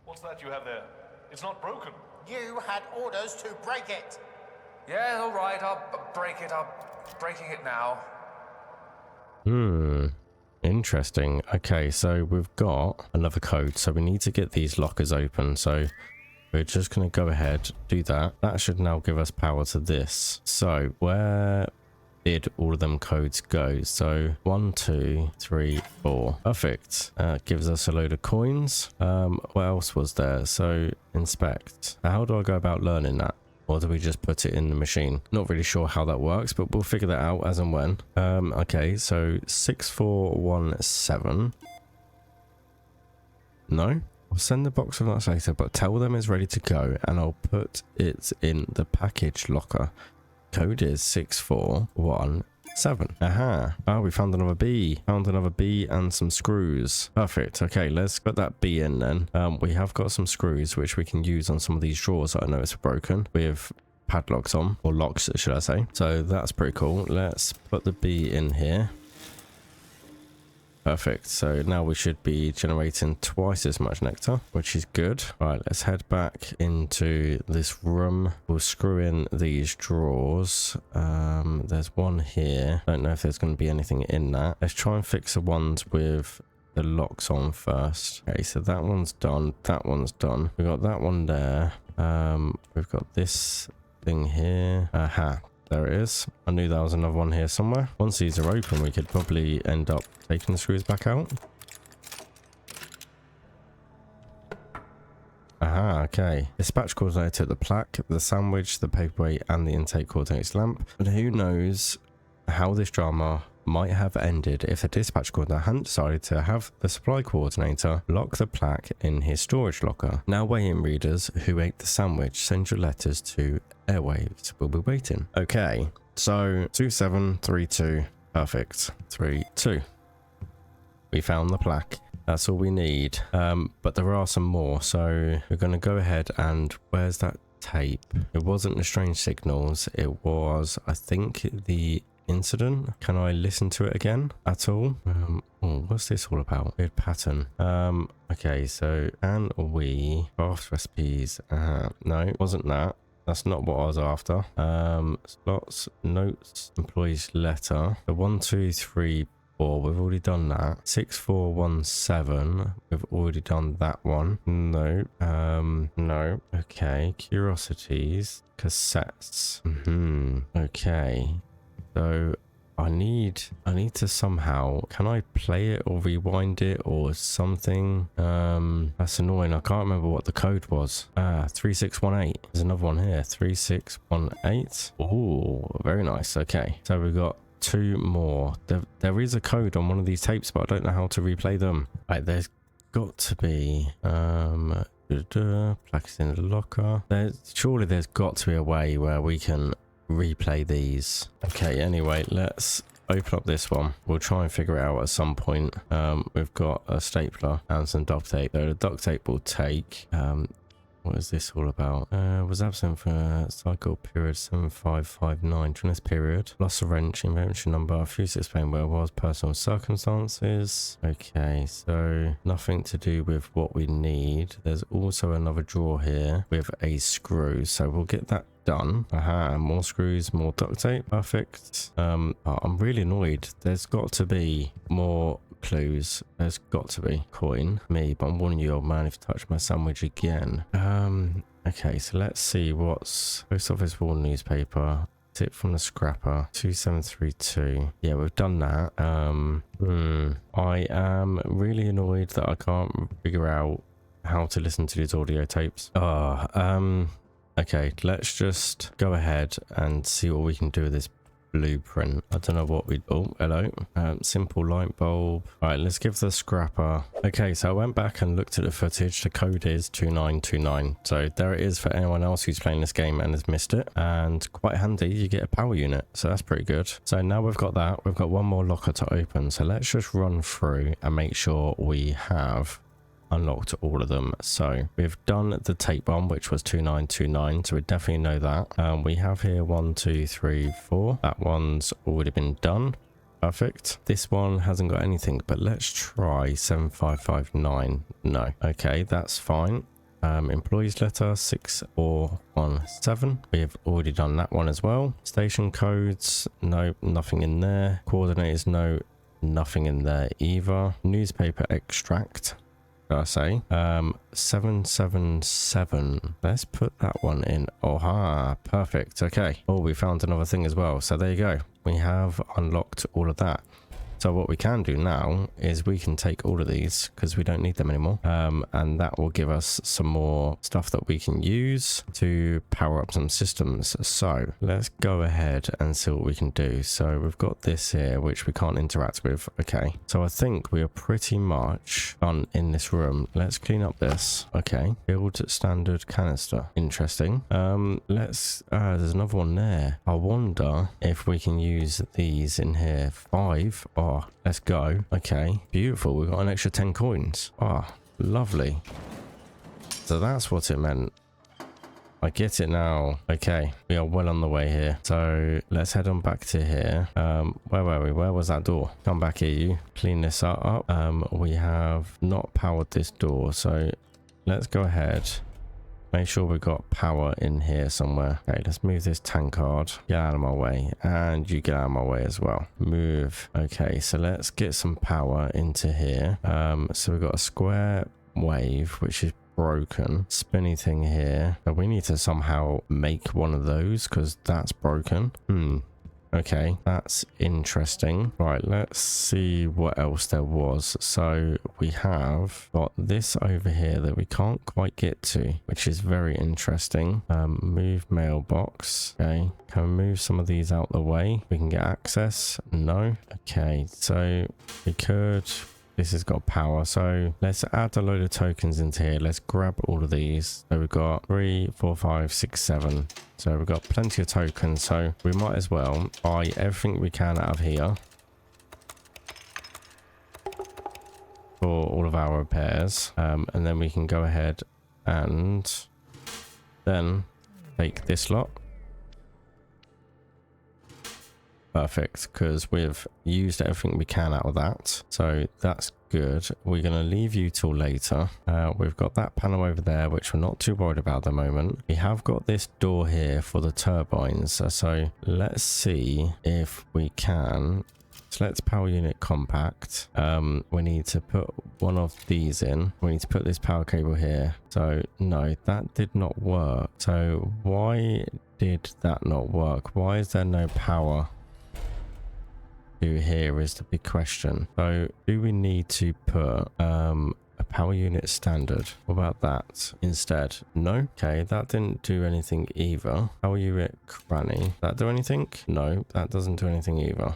What's that you have there? It's not broken. You had orders to break it. Yeah, all right. I'll break it. I'm breaking it now. Interesting. Okay, so we've got another code, so we need to get these lockers open. So we're just going to go ahead, do that. That should now give us power to this. So where did all of them codes go? So 1, 2, 3, 4. Perfect. Gives us a load of coins. What else was there? So inspect. How do I go about learning that? Or do we just put it in the machine? Not really sure how that works, but we'll figure that out as and when. Okay, so 6417. No? I'll send the box of nuts later, but tell them it's ready to go, and I'll put it in the package locker. Code is 6417. Aha. Oh, we found another B. Found another B and some screws. Perfect. Okay, let's put that B in then. We have got some screws which we can use on some of these drawers that I know it's broken with padlocks on, or locks should I say. So that's pretty cool. Let's put the B in here. Perfect. So now we should be generating twice as much nectar, which is good. All right, let's head back into this room. We'll screw in these drawers. There's one here. Don't know if there's going to be anything in that. Let's try and fix the ones with the locks on first. Okay, so that one's done. That one's done. We've got that one there. We've got this thing here. Aha. There it is. I knew there was another one here somewhere. Once these are open, we could probably end up taking the screws back out. Aha, okay. Dispatch coordinator took the plaque, the sandwich, the paperweight, and the intake coordinator's lamp. But who knows how this drama might have ended if the dispatch coordinator hadn't decided to have the supply coordinator lock the plaque in his storage locker. Now weigh in, readers who ate the sandwich. Send your letters to Airwaves. We'll be waiting. Okay, so 2732. Perfect. 32. We found the plaque. That's all we need. But there are some more. So we're going to go ahead and where's that tape? It wasn't the strange signals. It was, I think, the incident. Can I listen to it again at all? What's this all about? Weird pattern. Okay, so can we craft recipes? No, it wasn't that. That's not what I was after. Slots, notes, employees letter. The 1, 2, 3, 4. We've already done that. 6417. We've already done that one. No. No. Okay. Curiosities. Cassettes. Okay. So I need to somehow, can I play it or rewind it or something? That's annoying. I can't remember what the code was. 3618. There's another one here. 3618. Oh, very nice. Okay. So we've got 2 more. There is a code on one of these tapes, but I don't know how to replay them. Right, there's got to be plaques in the locker. Surely there's got to be a way where we can replay these. Okay, anyway, let's open up this one. We'll try and figure it out at some point. We've got a stapler and some duct tape. So the duct tape will take. What is this all about? Was absent for a cycle period 7559 during this period. Loss of wrench, inventory number, fuse explain where it was, personal circumstances. Okay, so nothing to do with what we need. There's also another drawer here with a screw, so we'll get that done. Aha, more screws, more duct tape. Perfect. I'm really annoyed. There's got to be more clues. There's got to be. Coin. Me, but I'm warning you, old man, if you touch my sandwich again. Okay, so let's see what's post office wall newspaper. Tip from the scrapper. 2732. Yeah, we've done that. I am really annoyed that I can't figure out how to listen to these audio tapes. Okay, let's just go ahead and see what we can do with this blueprint. I don't know what we... Oh, hello. Simple light bulb. All right, let's give the scrapper... Okay, so I went back and looked at the footage. The code is 2929. So there it is for anyone else who's playing this game and has missed it. And quite handy, you get a power unit. So that's pretty good. So now we've got that. We've got one more locker to open. So let's just run through and make sure we have unlocked all of them. So we've done the tape bomb, which was 2929, so we definitely know that. We have here 1 2 3 4. That one's already been done. Perfect. This one hasn't got anything, but let's try 7559. No. Okay, that's fine. Employees letter 6417. We have already done that one as well. Station codes, no, nothing in there. Coordinators, no, nothing in there either. Newspaper extract, I say 777. Let's put that one in. Oh, perfect. Okay. Oh, we found another thing as well. So there you go. We have unlocked all of that. So what we can do now is we can take all of these because we don't need them anymore. And that will give us some more stuff that we can use to power up some systems. So let's go ahead and see what we can do. So we've got this here, which we can't interact with. Okay. So I think we are pretty much done in this room. Let's clean up this. Okay. Build standard canister. Interesting. There's another one there. I wonder if we can use these in here. 5. Oh, let's go. Okay, beautiful. We've got an extra 10 coins. Ah, lovely. So that's what it meant. I get it now. Okay, we are well on the way here. So let's head on back to here. Where were we? Where was that door? Come back here, you. Clean this up. We have not powered this door, so let's go ahead. Make sure we've got power in here somewhere. Okay, let's move this tankard. Get out of my way. And you get out of my way as well. Move. Okay, so let's get some power into here. So we've got a square wave, which is broken. Spinny thing here. So we need to somehow make one of those because that's broken. Okay, that's interesting. Right, let's see what else there was. So we have got this over here that we can't quite get to, which is very interesting. Move mailbox. Okay, can we move some of these out the way? We can get access. No. Okay, so we could... This has got power, so let's add a load of tokens into here. Let's grab all of these. So we've got 3 4 5 6 7. So we've got plenty of tokens, so we might as well buy everything we can out of here for all of our repairs, and then we can go ahead and then take this lot. Perfect, because we've used everything we can out of that, so that's good. We're going to leave you till later. We've got that panel over there, which we're not too worried about at the moment. We have got this door here for the turbines, so let's see if we can select power unit compact. We need to put one of these in. We need to put this power cable here. So no, that did not work. So why did that not work? Why is there no power here is the big question. So do we need to put a power unit standard? What about that instead? No. Okay, that didn't do anything either. Power unit cranny, that do anything? No, that doesn't do anything either.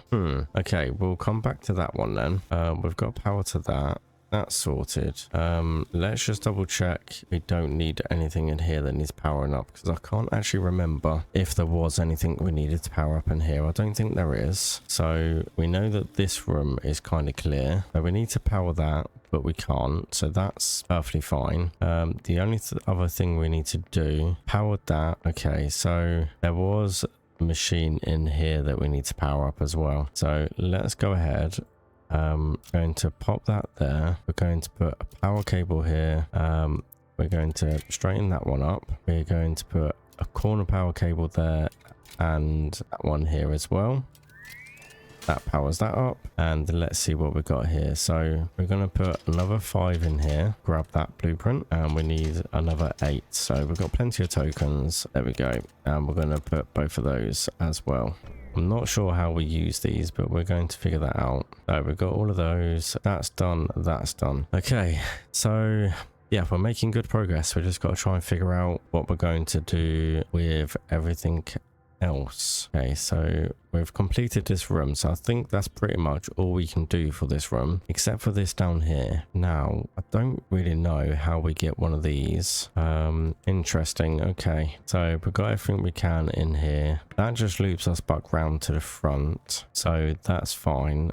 Okay, we'll come back to that one then. We've got power to that. That's sorted. Let's just double check we don't need anything in here that needs powering up, because I can't actually remember if there was anything we needed to power up in here. I don't think there is. So we know that this room is kind of clear, so we need to power that, but we can't, so that's perfectly fine. The only other thing we need to do, power that. Okay, so there was a machine in here that we need to power up as well, so let's go ahead. Going to pop that there. We're going to put a power cable here. We're going to straighten that one up. We're going to put a corner power cable there and that one here as well. That powers that up, and let's see what we've got here. So we're going to put another 5 in here, grab that blueprint, and we need another 8. So we've got plenty of tokens. There we go, and we're going to put both of those as well. I'm not sure how we use these, but we're going to figure that out. So we've got all of those. That's done. That's done. Okay, so yeah, we're making good progress. We just got to try and figure out what we're going to do with everything else. Okay, so we've completed this room, so I think that's pretty much all we can do for this room, except for this down here. Now, I don't really know how we get one of these. Interesting. Okay, so we've got everything we can in here. That just loops us back round to the front, so that's fine.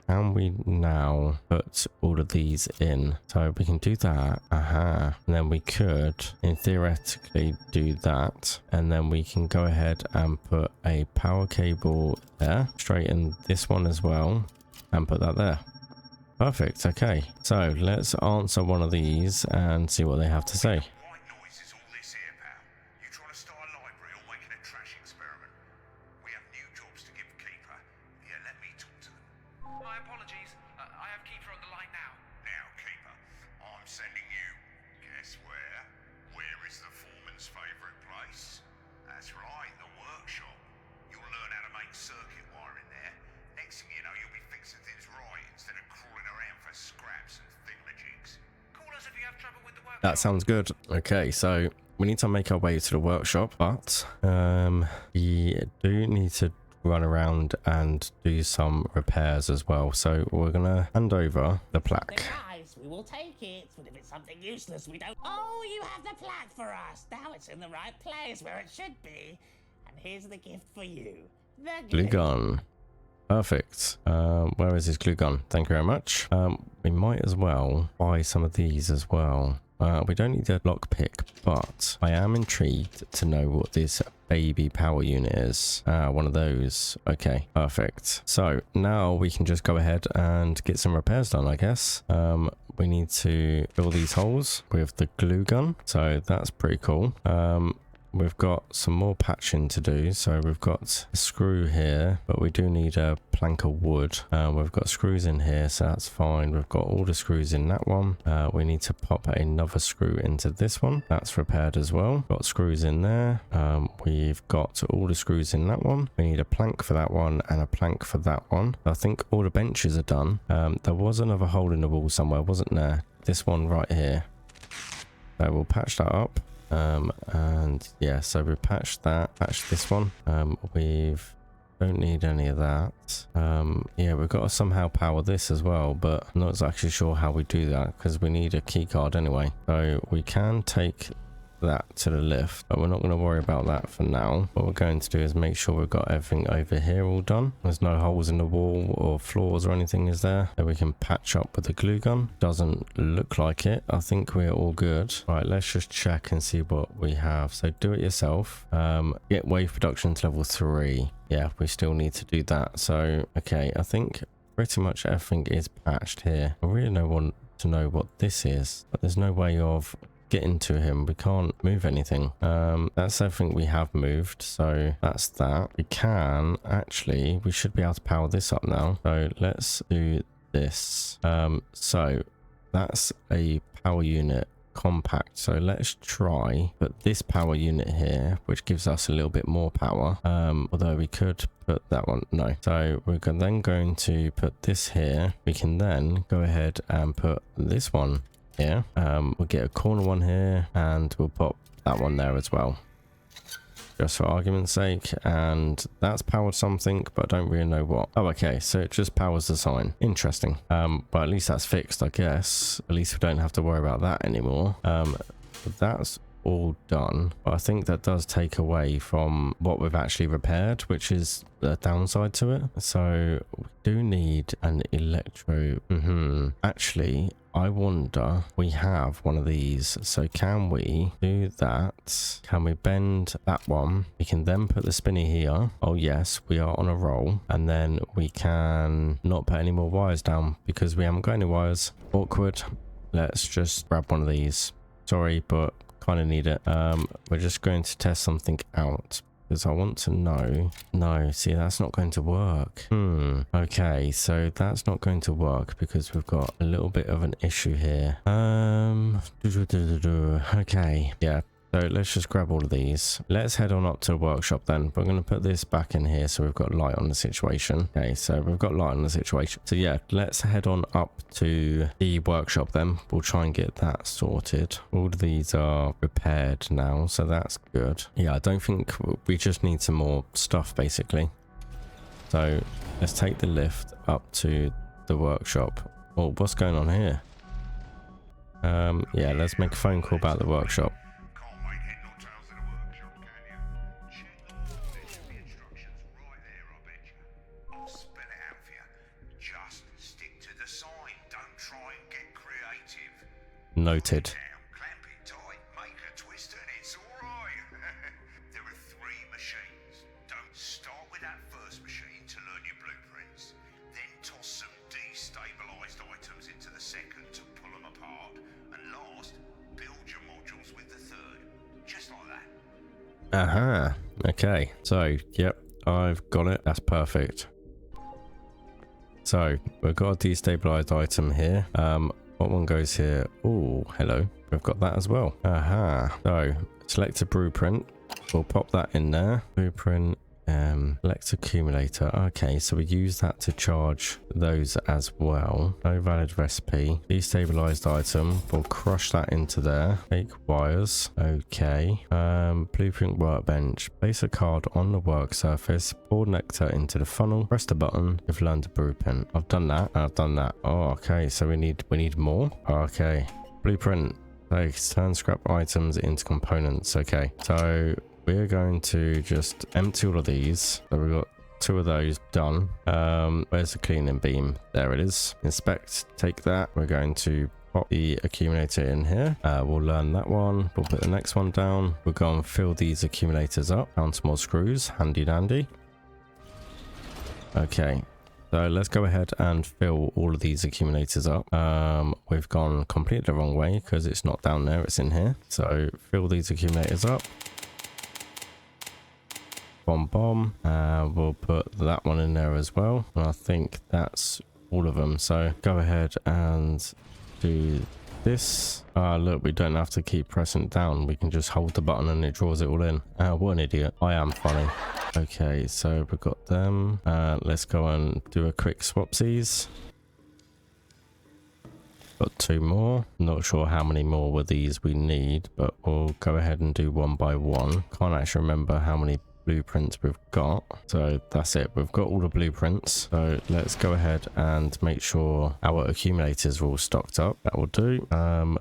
And we now put all of these in, so we can do that. And then we could, in theoretically, do that, and then we can go ahead and put a power cable there, straighten this one as well, and put that there. Perfect. Okay, so let's answer one of these and see what they have to say. White noise is all this here, pal. You trying to start a library or making a trash experiment? We have new jobs to give Keeper. Yeah, let me talk to them. My apologies. I have Keeper on the line now. Now, Keeper, I'm sending you, guess where? Where is the foreman's favourite place? That's right, the workshop. You'll learn how to make circuit wiring there. Next thing you know, you'll be fixing things right instead of crawling around for scraps and thingamajigs. Call us if you have trouble with the work. That sounds good. Okay, so we need to make our way to the workshop, but we do need to run around and do some repairs as well. So we're gonna hand over the plaque. Nice, we will take it. But if it's something useless, we don't. Oh, you have the plaque for us. Now it's in the right place where it should be. And here's the gift for you. The Glue gun. Perfect. Where is his glue gun? Thank you very much. We might as well buy some of these as well. We don't need a lockpick, but I am intrigued to know what this baby power unit is. One of those. Okay, perfect. So now we can just go ahead and get some repairs done, I guess. We need to fill these holes with the glue gun, so that's pretty cool. We've got some more patching to do, so we've got a screw here, but we do need a plank of wood. We've got screws in here, so that's fine. We've got all the screws in that one. We need to pop another screw into this one. That's repaired as well. Got screws in there. We've got all the screws in that one. We need a plank for that one and a plank for that one. I think all the benches are done. There was another hole in the wall somewhere, wasn't there? This one right here. So we'll patch that up. And yeah, so we patched that, patched this one. We've don't need any of that. Yeah, we've got to somehow power this as well, but I'm not actually sure how we do that because we need a key card anyway. So we can take that to the lift, but we're not going to worry about that for now. What we're going to do is make sure we've got everything over here all done. There's no holes in the wall or floors or anything, is there? That we can patch up with the glue gun. Doesn't look like it. I think we're all good. Right, let's just check and see what we have. So do it yourself. Get wave production to level 3. Yeah, we still need to do that. So okay, I think pretty much everything is patched here. I really want to know what this is, but there's no way of getting to him. We can't move anything. That's everything we have moved, so that's that. We can actually, we should be able to power this up now, so let's do this. So that's a power unit compact, so let's try put this power unit here, which gives us a little bit more power, although we could put that one, no. So we're then going to put this here. We can then go ahead and put this one here. We'll get a corner one here and we'll pop that one there as well, just for argument's sake. And that's powered something, but I don't really know what. Oh, okay, so it just powers the sign. Interesting. But at least that's fixed, I guess. At least we don't have to worry about that anymore. But that's all done, but I think that does take away from what we've actually repaired, which is the downside to it. So we do need an electro. Actually, I wonder, we have one of these, so can we do that? Can we bend that one? We can then put the spinny here. Oh yes, we are on a roll. And then we can not put any more wires down because we haven't got any wires. Awkward. Let's just grab one of these. Sorry, but kind of need it. We're just going to test something out because I want to know. No, see, that's not going to work. Okay, so that's not going to work because we've got a little bit of an issue here. Okay, yeah, So let's just grab all of these. Let's head on up to the workshop then. We're going to put this back in here so we've got light on the situation. Okay, so we've got light on the situation. So yeah, let's head on up to the workshop then. We'll try and get that sorted. All of these are repaired now, so that's good. Yeah, I don't think we just need some more stuff basically. So let's take the lift up to the workshop. Oh, what's going on here? Yeah, let's make a phone call about the workshop. Can't make head nor tails of the workshop, can you? Check the book. There should be instructions right there, I bet you. I'll spell it out for you. Just stick to the sign. Don't try and get creative. Noted. Down, clamp it tight, make a twist, and it's alright. There are 3 machines. Don't start with that first machine to learn your blueprints. Then toss some destabilized items into the second to pull them apart. And last, build your modules with the third. Just like that. Aha. Okay. So, yep, I've got it. That's perfect. So, we've got a destabilized item here. What one goes here? Oh, hello. We've got that as well. Aha. So, select a blueprint. We'll pop that in there. Blueprint. Select accumulator. Okay, so we use that to charge those as well. No valid recipe. Destabilized item. We'll crush that into there. Take wires. Okay. Blueprint workbench. Place a card on the work surface. Pour nectar into the funnel. Press the button. You've learned the blueprint. I've done that. I've done that. Oh, okay. So we need more. Okay. Blueprint. Turn scrap items into components. Okay. So we're going to just empty all of these. So we've got 2 of those done. Where's the cleaning beam? There it is. Inspect, take that. We're going to pop the accumulator in here. We'll learn that one. We'll put the next one down. We'll go and fill these accumulators up. Found some more screws. Handy dandy. Okay. So let's go ahead and fill all of these accumulators up. We've gone completely the wrong way because it's not down there. It's in here. So fill these accumulators up. Bomb. We'll put that one in there as well. And I think that's all of them. So go ahead and do this. Look, we don't have to keep pressing it down. We can just hold the button and it draws it all in. What an idiot. I am funny. Okay, so we've got them. Let's go and do a quick swapsies. Got 2 more. Not sure how many more of these we need, but we'll go ahead and do one by one. Can't actually remember how many blueprints we've got, so that's it. We've got all the blueprints, so let's go ahead and make sure our accumulators are all stocked up. That will do.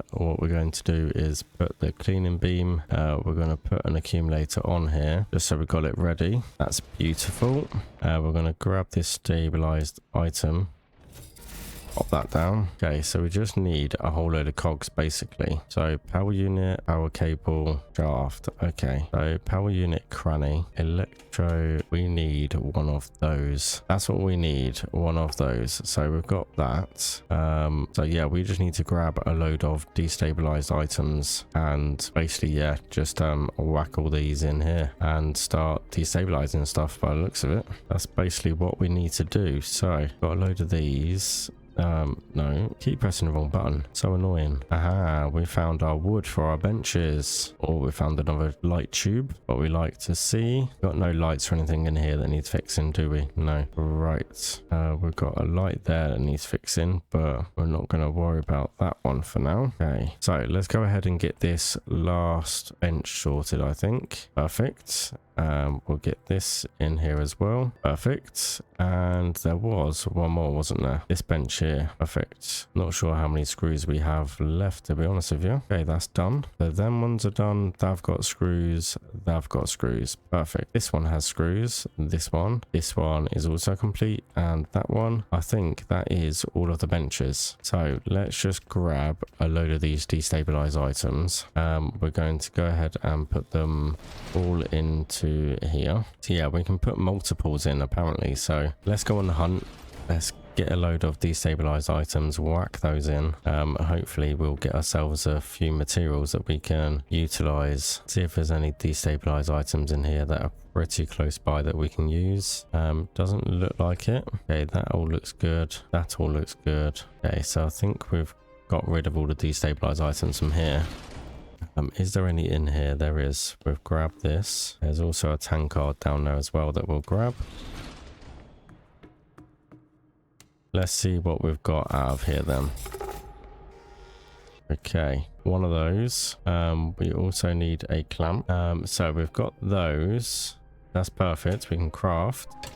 What we're going to do is put the cleaning beam. We're going to put an accumulator on here just so we've got it ready. That's beautiful. We're going to grab this stabilized item, pop that down. Okay, so we just need a whole load of cogs basically. So power unit, power cable, shaft. Okay, so power unit, cranny, electro. We need one of those. That's what we need, one of those. So we've got that. So yeah, we just need to grab a load of destabilized items and basically, yeah, just whack all these in here and start destabilizing stuff by the looks of it. That's basically what we need to do. So got a load of these. No, keep pressing the wrong button. So annoying. Aha, we found our wood for our benches. Or we found another light tube. What we like to see. Got no lights or anything in here that needs fixing, do we? No. Right. We've got a light there that needs fixing, but we're not going to worry about that one for now. Okay, so let's go ahead and get this last bench sorted, I think. Perfect. We'll get this in here as well. Perfect. And there was one more, wasn't there? This bench here. Perfect. Not sure how many screws we have left, to be honest with you. Okay, that's done. So them ones are done. They've got screws. They've got screws. Perfect. This one has screws. This one is also complete. And that one, I think that is all of the benches. So let's just grab a load of these destabilized items. We're going to go ahead and put them all into here. So yeah, we can put multiples in apparently. So let's go on the hunt. Let's get a load of destabilized items, whack those in. Hopefully we'll get ourselves a few materials that we can utilize. See if there's any destabilized items in here that are pretty close by that we can use. Doesn't look like it. Okay, that all looks good. That all looks good. Okay, so I think we've got rid of all the destabilized items from here. Is there any in here? There is. We've grabbed this. There's also a tankard down there as well that we'll grab. Let's see what we've got out of here then. Okay, one of those. We also need a clamp. So we've got those. That's perfect. We can craft.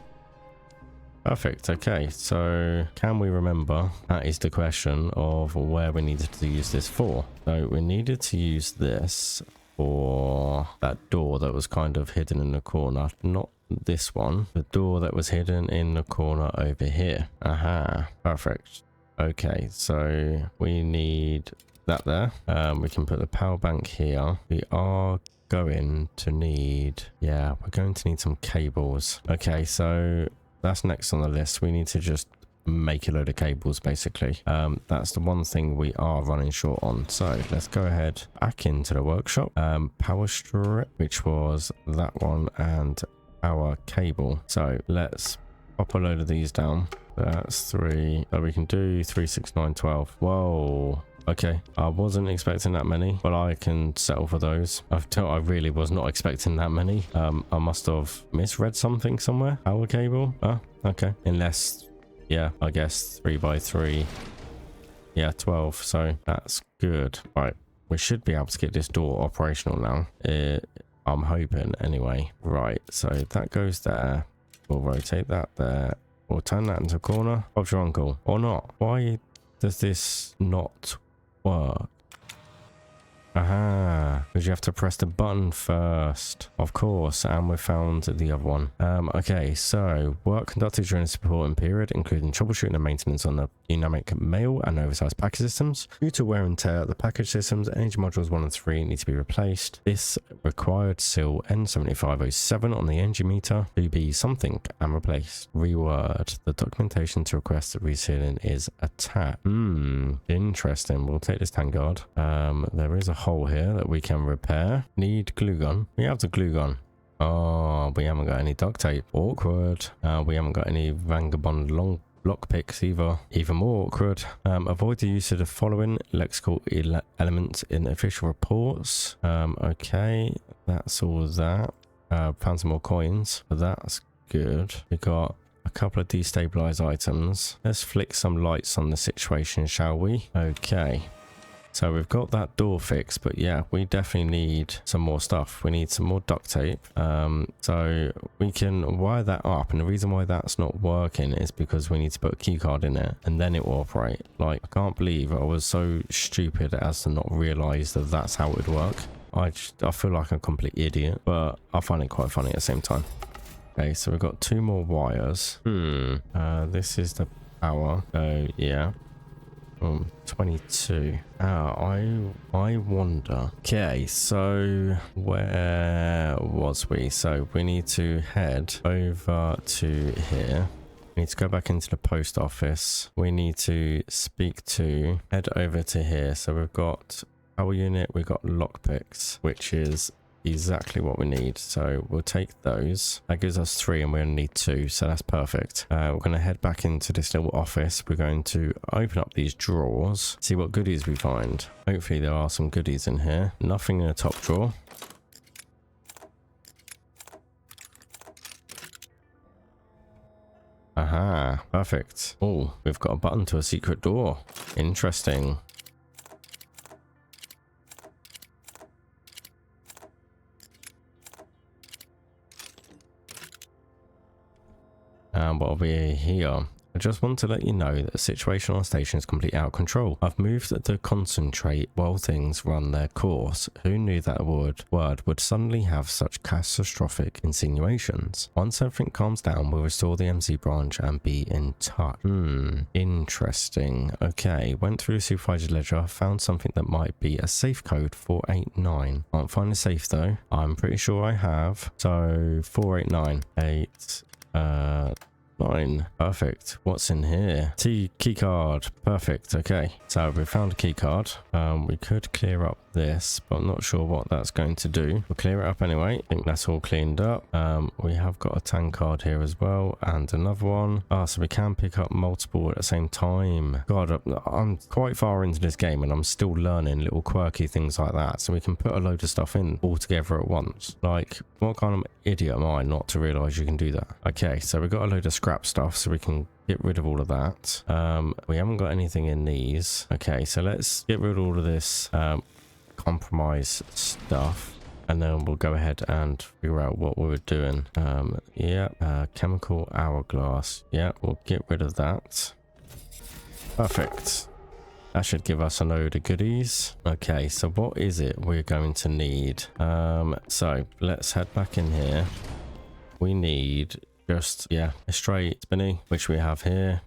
Perfect. Okay, so can we remember? That is the question of where we needed to use this for. So we needed to use this for that door that was kind of hidden in the corner. Not this one. The door that was hidden in the corner over here. Aha. Perfect. Okay, so we need that there. We can put the power bank here. We are going to need... Yeah, we're going to need some cables. Okay, so... That's next on the list. We need to just make a load of cables, basically. That's the one thing we are running short on. So let's go ahead back into the workshop. Power strip, which was that one, and our cable. So let's pop a load of these down. That's 3. So we can do 3, 6, 9, 12. Whoa. Okay, I wasn't expecting that many, but I can settle for those. I really was not expecting that many. I must have misread something somewhere. Power cable? Oh, okay. Unless, yeah, I guess 3 by 3. Yeah, 12. So that's good. Right, we should be able to get this door operational now. I'm hoping anyway. Right, so that goes there. We'll rotate that there. We'll turn that into a corner. Bob's your uncle. Or not. Why does this not work? Aha, because you have to press the button first, of course, and we found the other one. Okay, so work conducted during the supporting period, including troubleshooting and maintenance on the dynamic mail and oversized package systems. Due to wear and tear, the package systems, energy modules 1 and 3 need to be replaced. This required SIL N7507 on the energy meter to be something and replaced. Reword. The documentation to request the resealing is attached. Interesting. We'll take this tankard. There is a hole here that we can repair. Need glue gun. We have the glue gun. Oh, we haven't got any duct tape. Awkward. We haven't got any vagabond long lockpicks either. Even more awkward. Avoid the use of the following lexical elements in official reports. Okay, that's all that. Found some more coins. That's good. We got a couple of destabilized items. Let's flick some lights on the situation, shall we? Okay. So we've got that door fixed, but yeah, we definitely need some more stuff. We need some more duct tape. So we can wire that up, and the reason why that's not working is because we need to put a key card in it and then it will operate. Like, I can't believe I was so stupid as to not realize that that's how it would work. I feel like a complete idiot, but I find it quite funny at the same time. Okay, so we've got 2 more wires. This is the power. So yeah. 22. I wonder. Okay, so where was we? So we need to head over to here. We need to go back into the post office. We need to head over to here. So we've got power unit, we've got lockpicks, which is exactly what we need. So we'll take those. That gives us 3 and we only need 2, so that's perfect. We're going to head back into this little office. We're going to open up these drawers, see what goodies we find. Hopefully there are some goodies in here. Nothing in the top drawer. Aha, perfect. Oh, we've got a button to a secret door. Interesting. What will be here? I just want to let you know that the situation on station is completely out of control. I've moved to concentrate while things run their course. Who knew that word would suddenly have such catastrophic insinuations? Once everything calms down, we'll restore the MZ branch and be in touch. Interesting. Okay, went through the supervisor ledger, found something that might be a safe code 489. Can't find the safe though. I'm pretty sure I have. So 489. 9. Perfect. What's in here? Key card. Perfect. Okay. So we found a key card. We could clear up this, but I'm not sure what that's going to do. We'll clear it up anyway. I think that's all cleaned up. We have got a tank card here as well, and another one. So we can pick up multiple at the same time. God, I'm quite far into this game and I'm still learning little quirky things like that, so we can put a load of stuff in all together at once. Like, what kind of idiot am I not to realize you can do that? Okay, so we got a load of scrap stuff, so we can get rid of all of that. We haven't got anything in these. Okay, so let's get rid of all of this compromise stuff, and then we'll go ahead and figure out what we were doing. Chemical hourglass. Yeah, we'll get rid of that. Perfect. That should give us a load of goodies. Okay, so what is it we're going to need? So let's head back in here. We need just, a straight spinny, which we have here.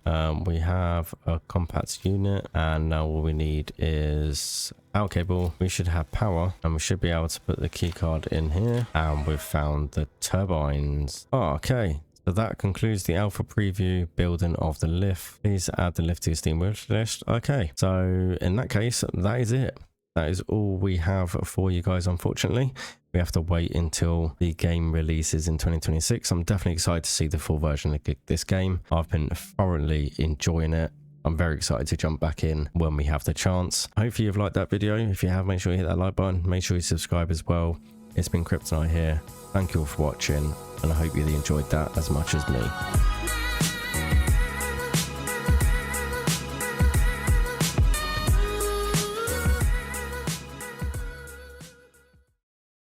We have a compact unit, and now all we need is power cable. We should have power, and we should be able to put the key card in here, and we've found the turbines. Okay. So that concludes the alpha preview building of the lift. Please add the lift to your Steam wish list. Okay, so in that case, that is it. That is all we have for you guys, unfortunately. We have to wait until the game releases in 2026. I'm definitely excited to see the full version of this game. I've been thoroughly enjoying it. I'm very excited to jump back in when we have the chance. Hopefully you've liked that video. If you have, make sure you hit that like button. Make sure you subscribe as well. It's been Kryptonite here. Thank you all for watching, and I hope you enjoyed that as much as me.